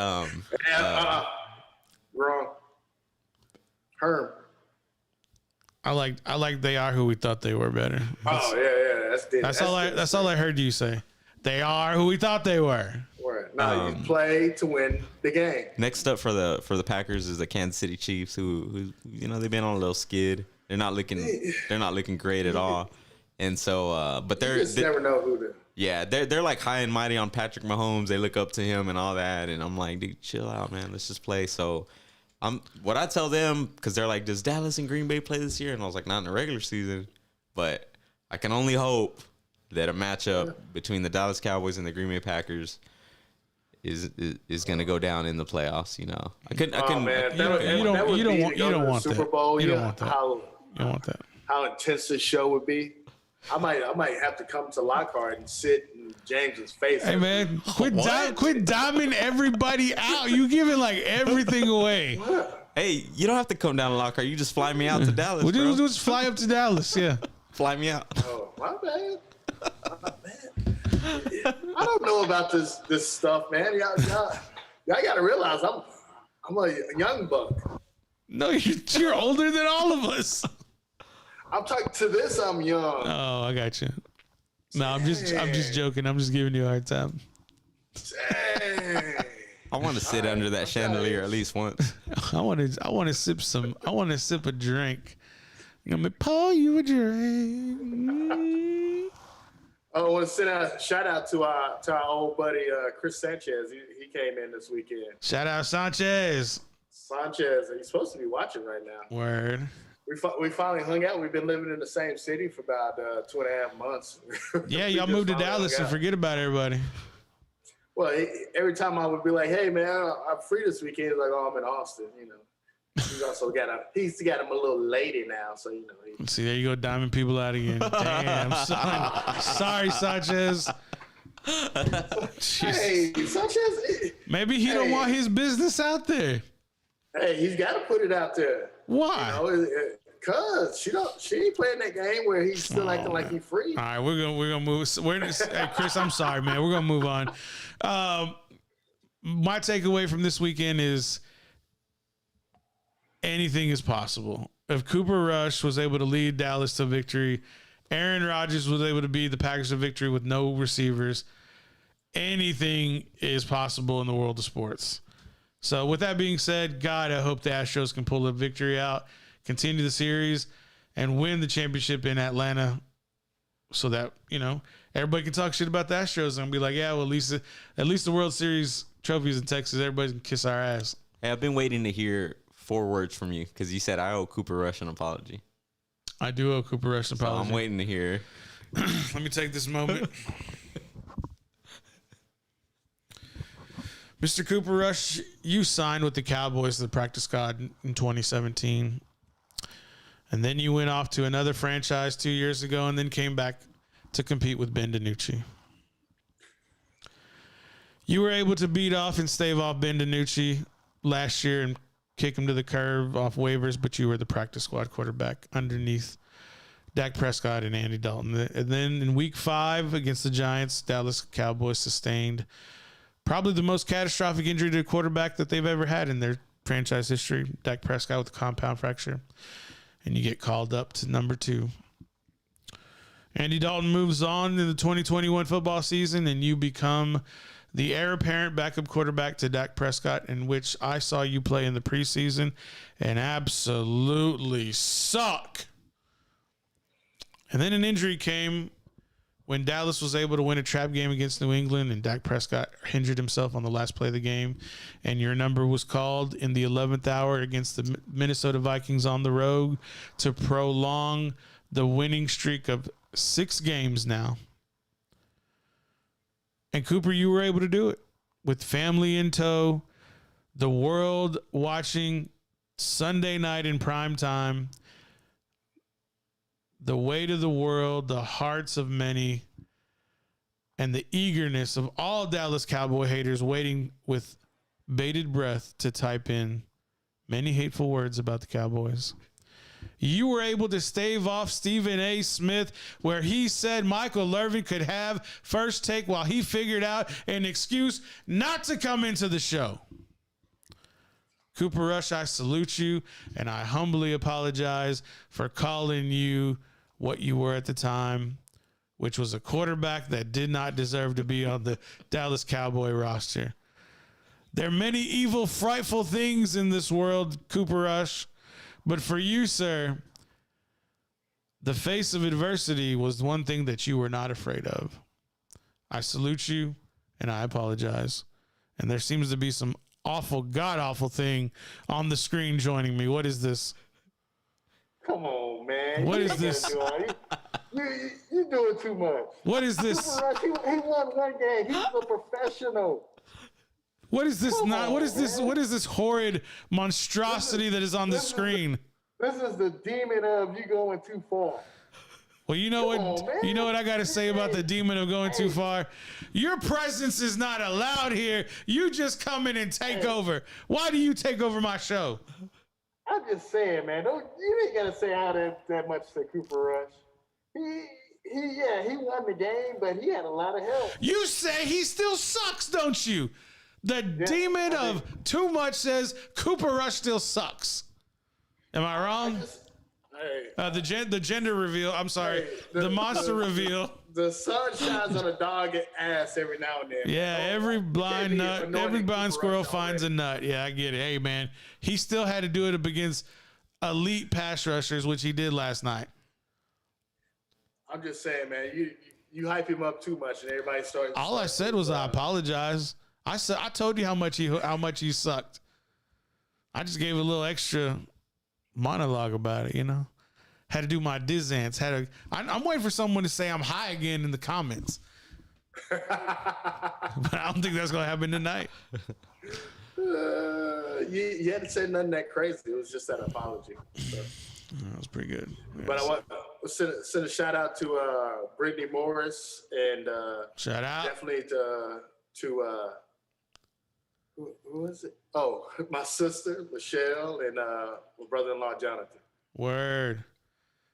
Wrong. Herm. I like they are who we thought they were better. Oh yeah. That's all I heard you say. They are who we thought they were. No, you play to win the game. next up for the Packers is the Kansas City Chiefs, who you know, they've been on a little skid. They're not looking great at all. And so, but You just never know who to. yeah, they're like high and mighty on Patrick Mahomes. They look up to him and all that. And I'm like, dude, chill out, man. Let's just play. So what I tell them, because they're like, does Dallas and Green Bay play this year? And I was like, not in the regular season, but I can only hope that a matchup between the Dallas Cowboys and the Green Bay Packers is going to go down in the playoffs. You know, I couldn't. Man, You don't want Super that. Bowl. You You don't know want that. how You don't want that. how intense this show would be. I might have to come to Lockhart and sit in James's face. Hey man, quit diming everybody out. You giving like everything away. Hey, you don't have to come down to Lockhart. You just fly me out to Dallas. We'll bro. just fly up to Dallas. Yeah. Fly me out. Oh, my bad. I don't know about this stuff, man. Y'all got to realize I'm a young buck. No, you're older than all of us. I'm talking to this. I'm young. Oh, I got you. No, I'm just joking. I'm just giving you a hard time. Dang. I want to sit under that chandelier at least once. I want to sip a drink. You know, pour you a drink. I want to send a shout out to our old buddy Chris Sanchez. He came in this weekend. Shout out Sanchez. Sanchez, he's supposed to be watching right now. Word. We finally hung out. We've been living in the same city for about 2.5 months. Yeah, We y'all just moved to finally Dallas hung and out. forget about everybody. Well, every time I would be like, "Hey, man, I'm free this weekend," he's like, "Oh, I'm in Austin," you know. He's also got him a little lady now, so you know. See, there you go, diamond people out again. Damn, son. Sorry, Sanchez. Jeez. Hey, Sanchez. Maybe he don't want his business out there. Hey, he's got to put it out there. Why? You know, cause she ain't playing that game where he's still acting like he's free. All right, we're gonna move. Hey, Chris, I'm sorry, man. We're gonna move on. My takeaway from this weekend is anything is possible. If Cooper Rush was able to lead Dallas to victory, Aaron Rodgers was able to beat the Packers to victory with no receivers, anything is possible in the world of sports. So with that being said, God, I hope the Astros can pull the victory out, continue the series, and win the championship in Atlanta so that, you know, everybody can talk shit about the Astros and be like, yeah, well, at least the World Series trophies in Texas, everybody can kiss our ass. Hey, I've been waiting to hear 4 words from you because you said I owe Cooper Rush an apology. I do owe Cooper Rush an So apology. I'm waiting to hear. Let me take this moment. Mr. Cooper Rush, you signed with the Cowboys, the practice squad, in 2017. And then you went off to another franchise 2 years ago and then came back to compete with Ben DiNucci. You were able to beat off and stave off Ben DiNucci last year and kick him to the curb off waivers, but you were the practice squad quarterback underneath Dak Prescott and Andy Dalton. And then in week 5 against the Giants, Dallas Cowboys sustained probably the most catastrophic injury to a quarterback that they've ever had in their franchise history, Dak Prescott with a compound fracture. And you get called up to number 2. Andy Dalton moves on in the 2021 football season, and you become the heir apparent backup quarterback to Dak Prescott, in which I saw you play in the preseason and absolutely suck. And then an injury came when Dallas was able to win a trap game against New England, and Dak Prescott injured himself on the last play of the game, and your number was called in the 11th hour against the Minnesota Vikings on the road to prolong the winning streak of 6 games now. And Cooper, you were able to do it with family in tow, the world watching Sunday night in prime time, the weight of the world, the hearts of many, and the eagerness of all Dallas Cowboy haters waiting with bated breath to type in many hateful words about the Cowboys. You were able to stave off Stephen A. Smith, where he said Michael Irvin could have first take while he figured out an excuse not to come into the show. Cooper Rush, I salute you, and I humbly apologize for calling you what you were at the time, which was a quarterback that did not deserve to be on the Dallas Cowboy roster. There are many evil, frightful things in this world, Cooper Rush. But for you, sir, the face of adversity was one thing that you were not afraid of. I salute you, and I apologize. And there seems to be some awful, god-awful thing on the screen joining me. What is this? Come on, man. What You is ain't this? gonna do it. You doing too much. What is this? Cooper Rush, he won one game. He's a professional. What is this? Come Not on, what is this? man. What is this horrid monstrosity that is on the screen? This is the demon of you going too far. Well, you know Come what? on, man. You know what I got to say about the demon of going too far. Your presence is not allowed here. You just come in and take over. Why do you take over my show? I'm just saying, man. You ain't gotta say all that much to Cooper Rush. He won the game, but he had a lot of help. You say he still sucks, don't you? The demon of too much says Cooper Rush still sucks. Am I wrong? The gender reveal. I'm sorry. The monster reveal. The sun shines on a dog ass every now and then. Yeah, every blind nut, every blind Cooper squirrel Rush finds a nut. Yeah, I get it. Hey, man, he still had to do it against elite pass rushers, which he did last night. I'm just saying, man. You hype him up too much, and everybody starts. All I said was I apologize. I told you how much you sucked. I just gave a little extra monologue about it, you know. Had to do my dizance. I'm waiting for someone to say I'm high again in the comments. But I don't think that's gonna happen tonight. You hadn't said nothing that crazy. It was just that apology. So. That was pretty good. Yes. But I want to send a shout out to Brittany Morris and shout out definitely to who is it? Oh, my sister Michelle and my brother-in-law Jonathan. Word.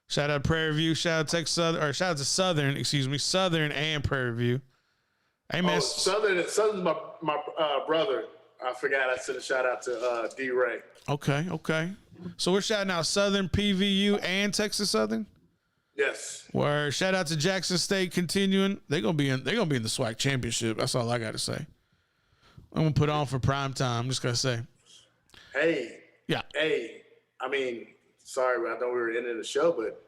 Shout out Prairie View. Shout out Texas Southern, or shout out to Southern. Excuse me, Southern and Prairie View. Hey man, Southern's my brother. I forgot. I sent a shout out to D Ray. Okay. So we're shouting out Southern, PVU, and Texas Southern. Yes. Where shout out to Jackson State continuing. They're gonna be in the SWAC championship. That's all I gotta say. I'm gonna put on for prime time. I'm just gonna say. Hey. Yeah. Hey. I mean, sorry, I know we were ending the show, but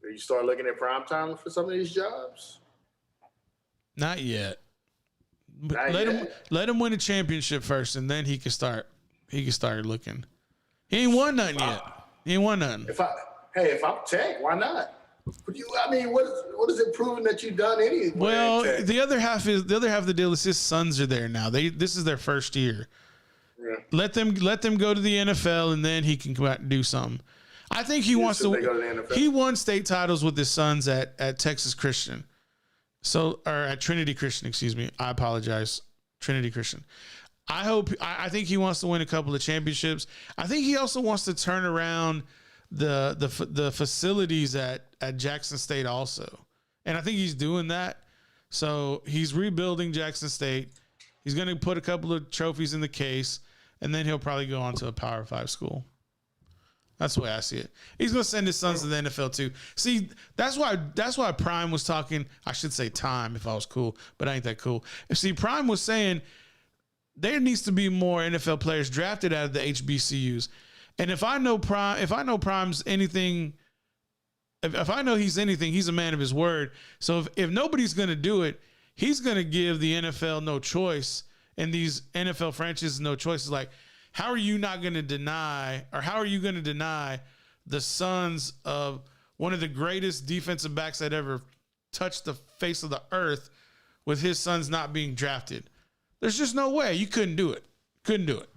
you start looking at prime time for some of these jobs? Not yet. But Not let him win a championship first, and then he can start looking. He ain't won nothing yet. He ain't won nothing. If I'm Tech, why not? What is it proving that you've done anyway? Well, the other half of the deal is his sons are there now. This is their first year. Yeah. Let them go to the NFL, and then he can come out and do something. I think he wants to. They go to the NFL. He won state titles with his sons at Texas Christian, or at Trinity Christian. Excuse me. I apologize. Trinity Christian. I think he wants to win a couple of championships. I think he also wants to turn around the facilities at Jackson State also, and I think he's doing that. So he's rebuilding Jackson State. He's going to put a couple of trophies in the case, and then he'll probably go on to a Power 5 school. That's the way I see it. He's going to send his sons to the NFL too. See, that's why Prime was talking. I should say Time if I was cool, but I ain't that cool. See, Prime was saying there needs to be more NFL players drafted out of the HBCUs. And if I know Prime's anything, if I know he's anything, he's a man of his word. So if nobody's going to do it, he's going to give the NFL no choice, and these NFL franchises no choices. Like, how are you not going to deny, or how are you going to deny the sons of one of the greatest defensive backs that ever touched the face of the earth with his sons not being drafted? There's just no way. You couldn't do it. Couldn't do it.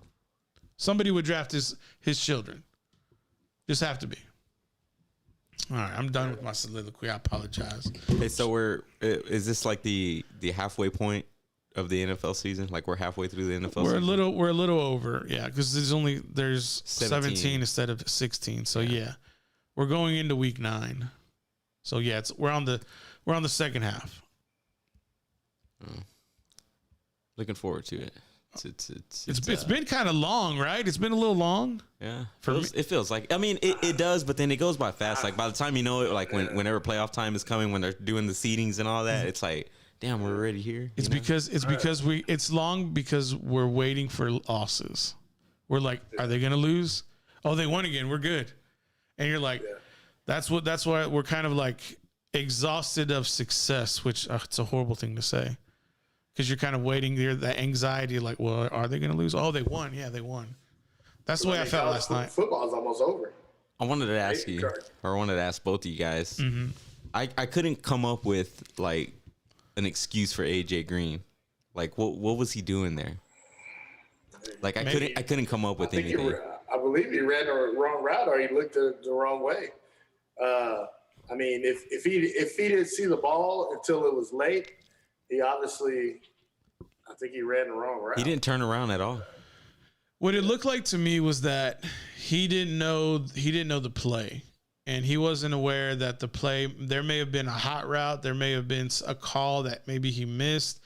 Somebody would draft his children. Just have to be. All right, I'm done with my soliloquy. I apologize. Okay, so is this like the halfway point of the NFL season? Like we're halfway through the NFL We're season? we're a little over, yeah, because there's 17 17 instead of 16. So yeah, we're going into week 9. So yeah, we're on the second half. Looking forward to it. It's been kind of long, right? It's been a little long. Yeah, For it feels like. I mean, it does, but then it goes by fast. Like by the time you know it, like whenever playoff time is coming, when they're doing the seedings and all that, it's like, damn, we're already here. It's because it's long because we're waiting for losses. We're like, are they gonna lose? Oh, they won again. We're good. And you're like, that's why we're kind of like exhausted of success, which it's a horrible thing to say. Because you're kind of waiting there, that anxiety, like, well, are they going to lose? Oh, they won. Yeah, they won. That's the way I felt last night. Football's almost over. I wanted to ask you, or I wanted to ask both of you guys. I couldn't come up with like an excuse for AJ Green. Like, what was he doing there? Like, I couldn't come up with anything. I believe he ran the wrong route or he looked the wrong way. I mean, if he didn't see the ball until it was late, he obviously, I think he ran the wrong route. He didn't turn around at all. What it looked like to me was that he didn't know the play, and he wasn't aware that the play, there may have been a hot route, there may have been a call that maybe he missed.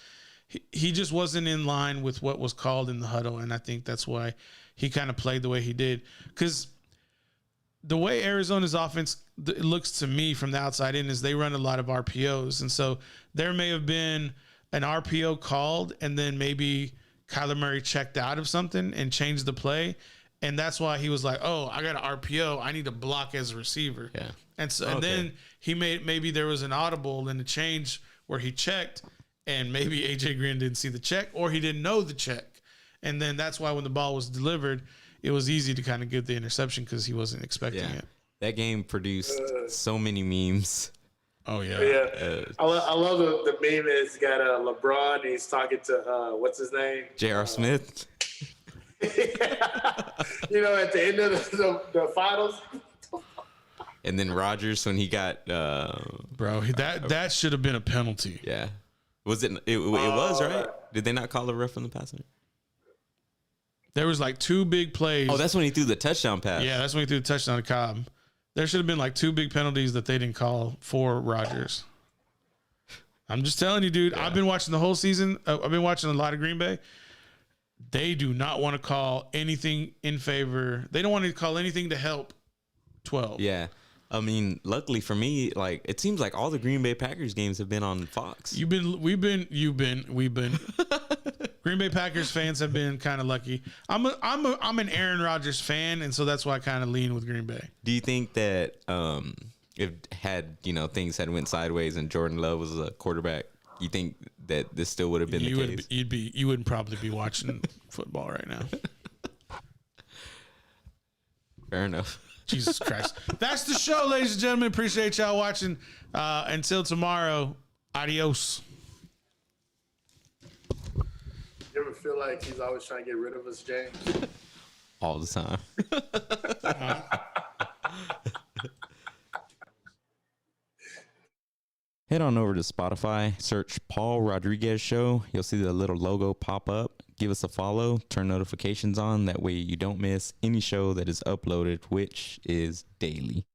He just wasn't in line with what was called in the huddle, and I think that's why he kind of played the way he did. Because the way Arizona's offense, it looks to me from the outside in, is they run a lot of RPOs. And so there may have been an RPO called, and then maybe Kyler Murray checked out of something and changed the play. And that's why he was like, oh, I got an RPO. I need to block as a receiver. Yeah. And so, and then maybe there was an audible and a change where he checked, and maybe AJ Green didn't see the check, or he didn't know the check. And then that's why when the ball was delivered, it was easy to kind of get the interception because he wasn't expecting it. That game produced so many memes. Oh, yeah. Yeah. I love the meme that's got LeBron, and he's talking to, what's his name? J.R. Smith. You know, at the end of the finals. And then Rodgers when he got... Bro, that should have been a penalty. Yeah. Was it? It was, right? Did they not call the ref on the pass? There was like 2 big plays. Oh, that's when he threw the touchdown pass. Yeah, that's when he threw the touchdown to Cobb. There should have been like 2 big penalties that they didn't call for Rodgers. I'm just telling you, dude. Yeah. I've been watching the whole season. I've been watching a lot of Green Bay. They do not want to call anything in favor. They don't want to call anything to help 12. Yeah. I mean, luckily for me, like it seems like all the Green Bay Packers games have been on Fox. We've been. Green Bay Packers fans have been kind of lucky. I'm an Aaron Rodgers fan, and so that's why I kind of lean with Green Bay. Do you think that if things had went sideways and Jordan Love was a quarterback, you think that this still would have been the case? You wouldn't probably be watching football right now. Fair enough. Jesus Christ. That's the show, ladies and gentlemen. Appreciate y'all watching. Until tomorrow, adios. You ever feel like he's always trying to get rid of us, James? All the time. Head on over to Spotify, search Paul Rodriguez Show. You'll see the little logo pop up. Give us a follow, turn notifications on. That way you don't miss any show that is uploaded, which is daily.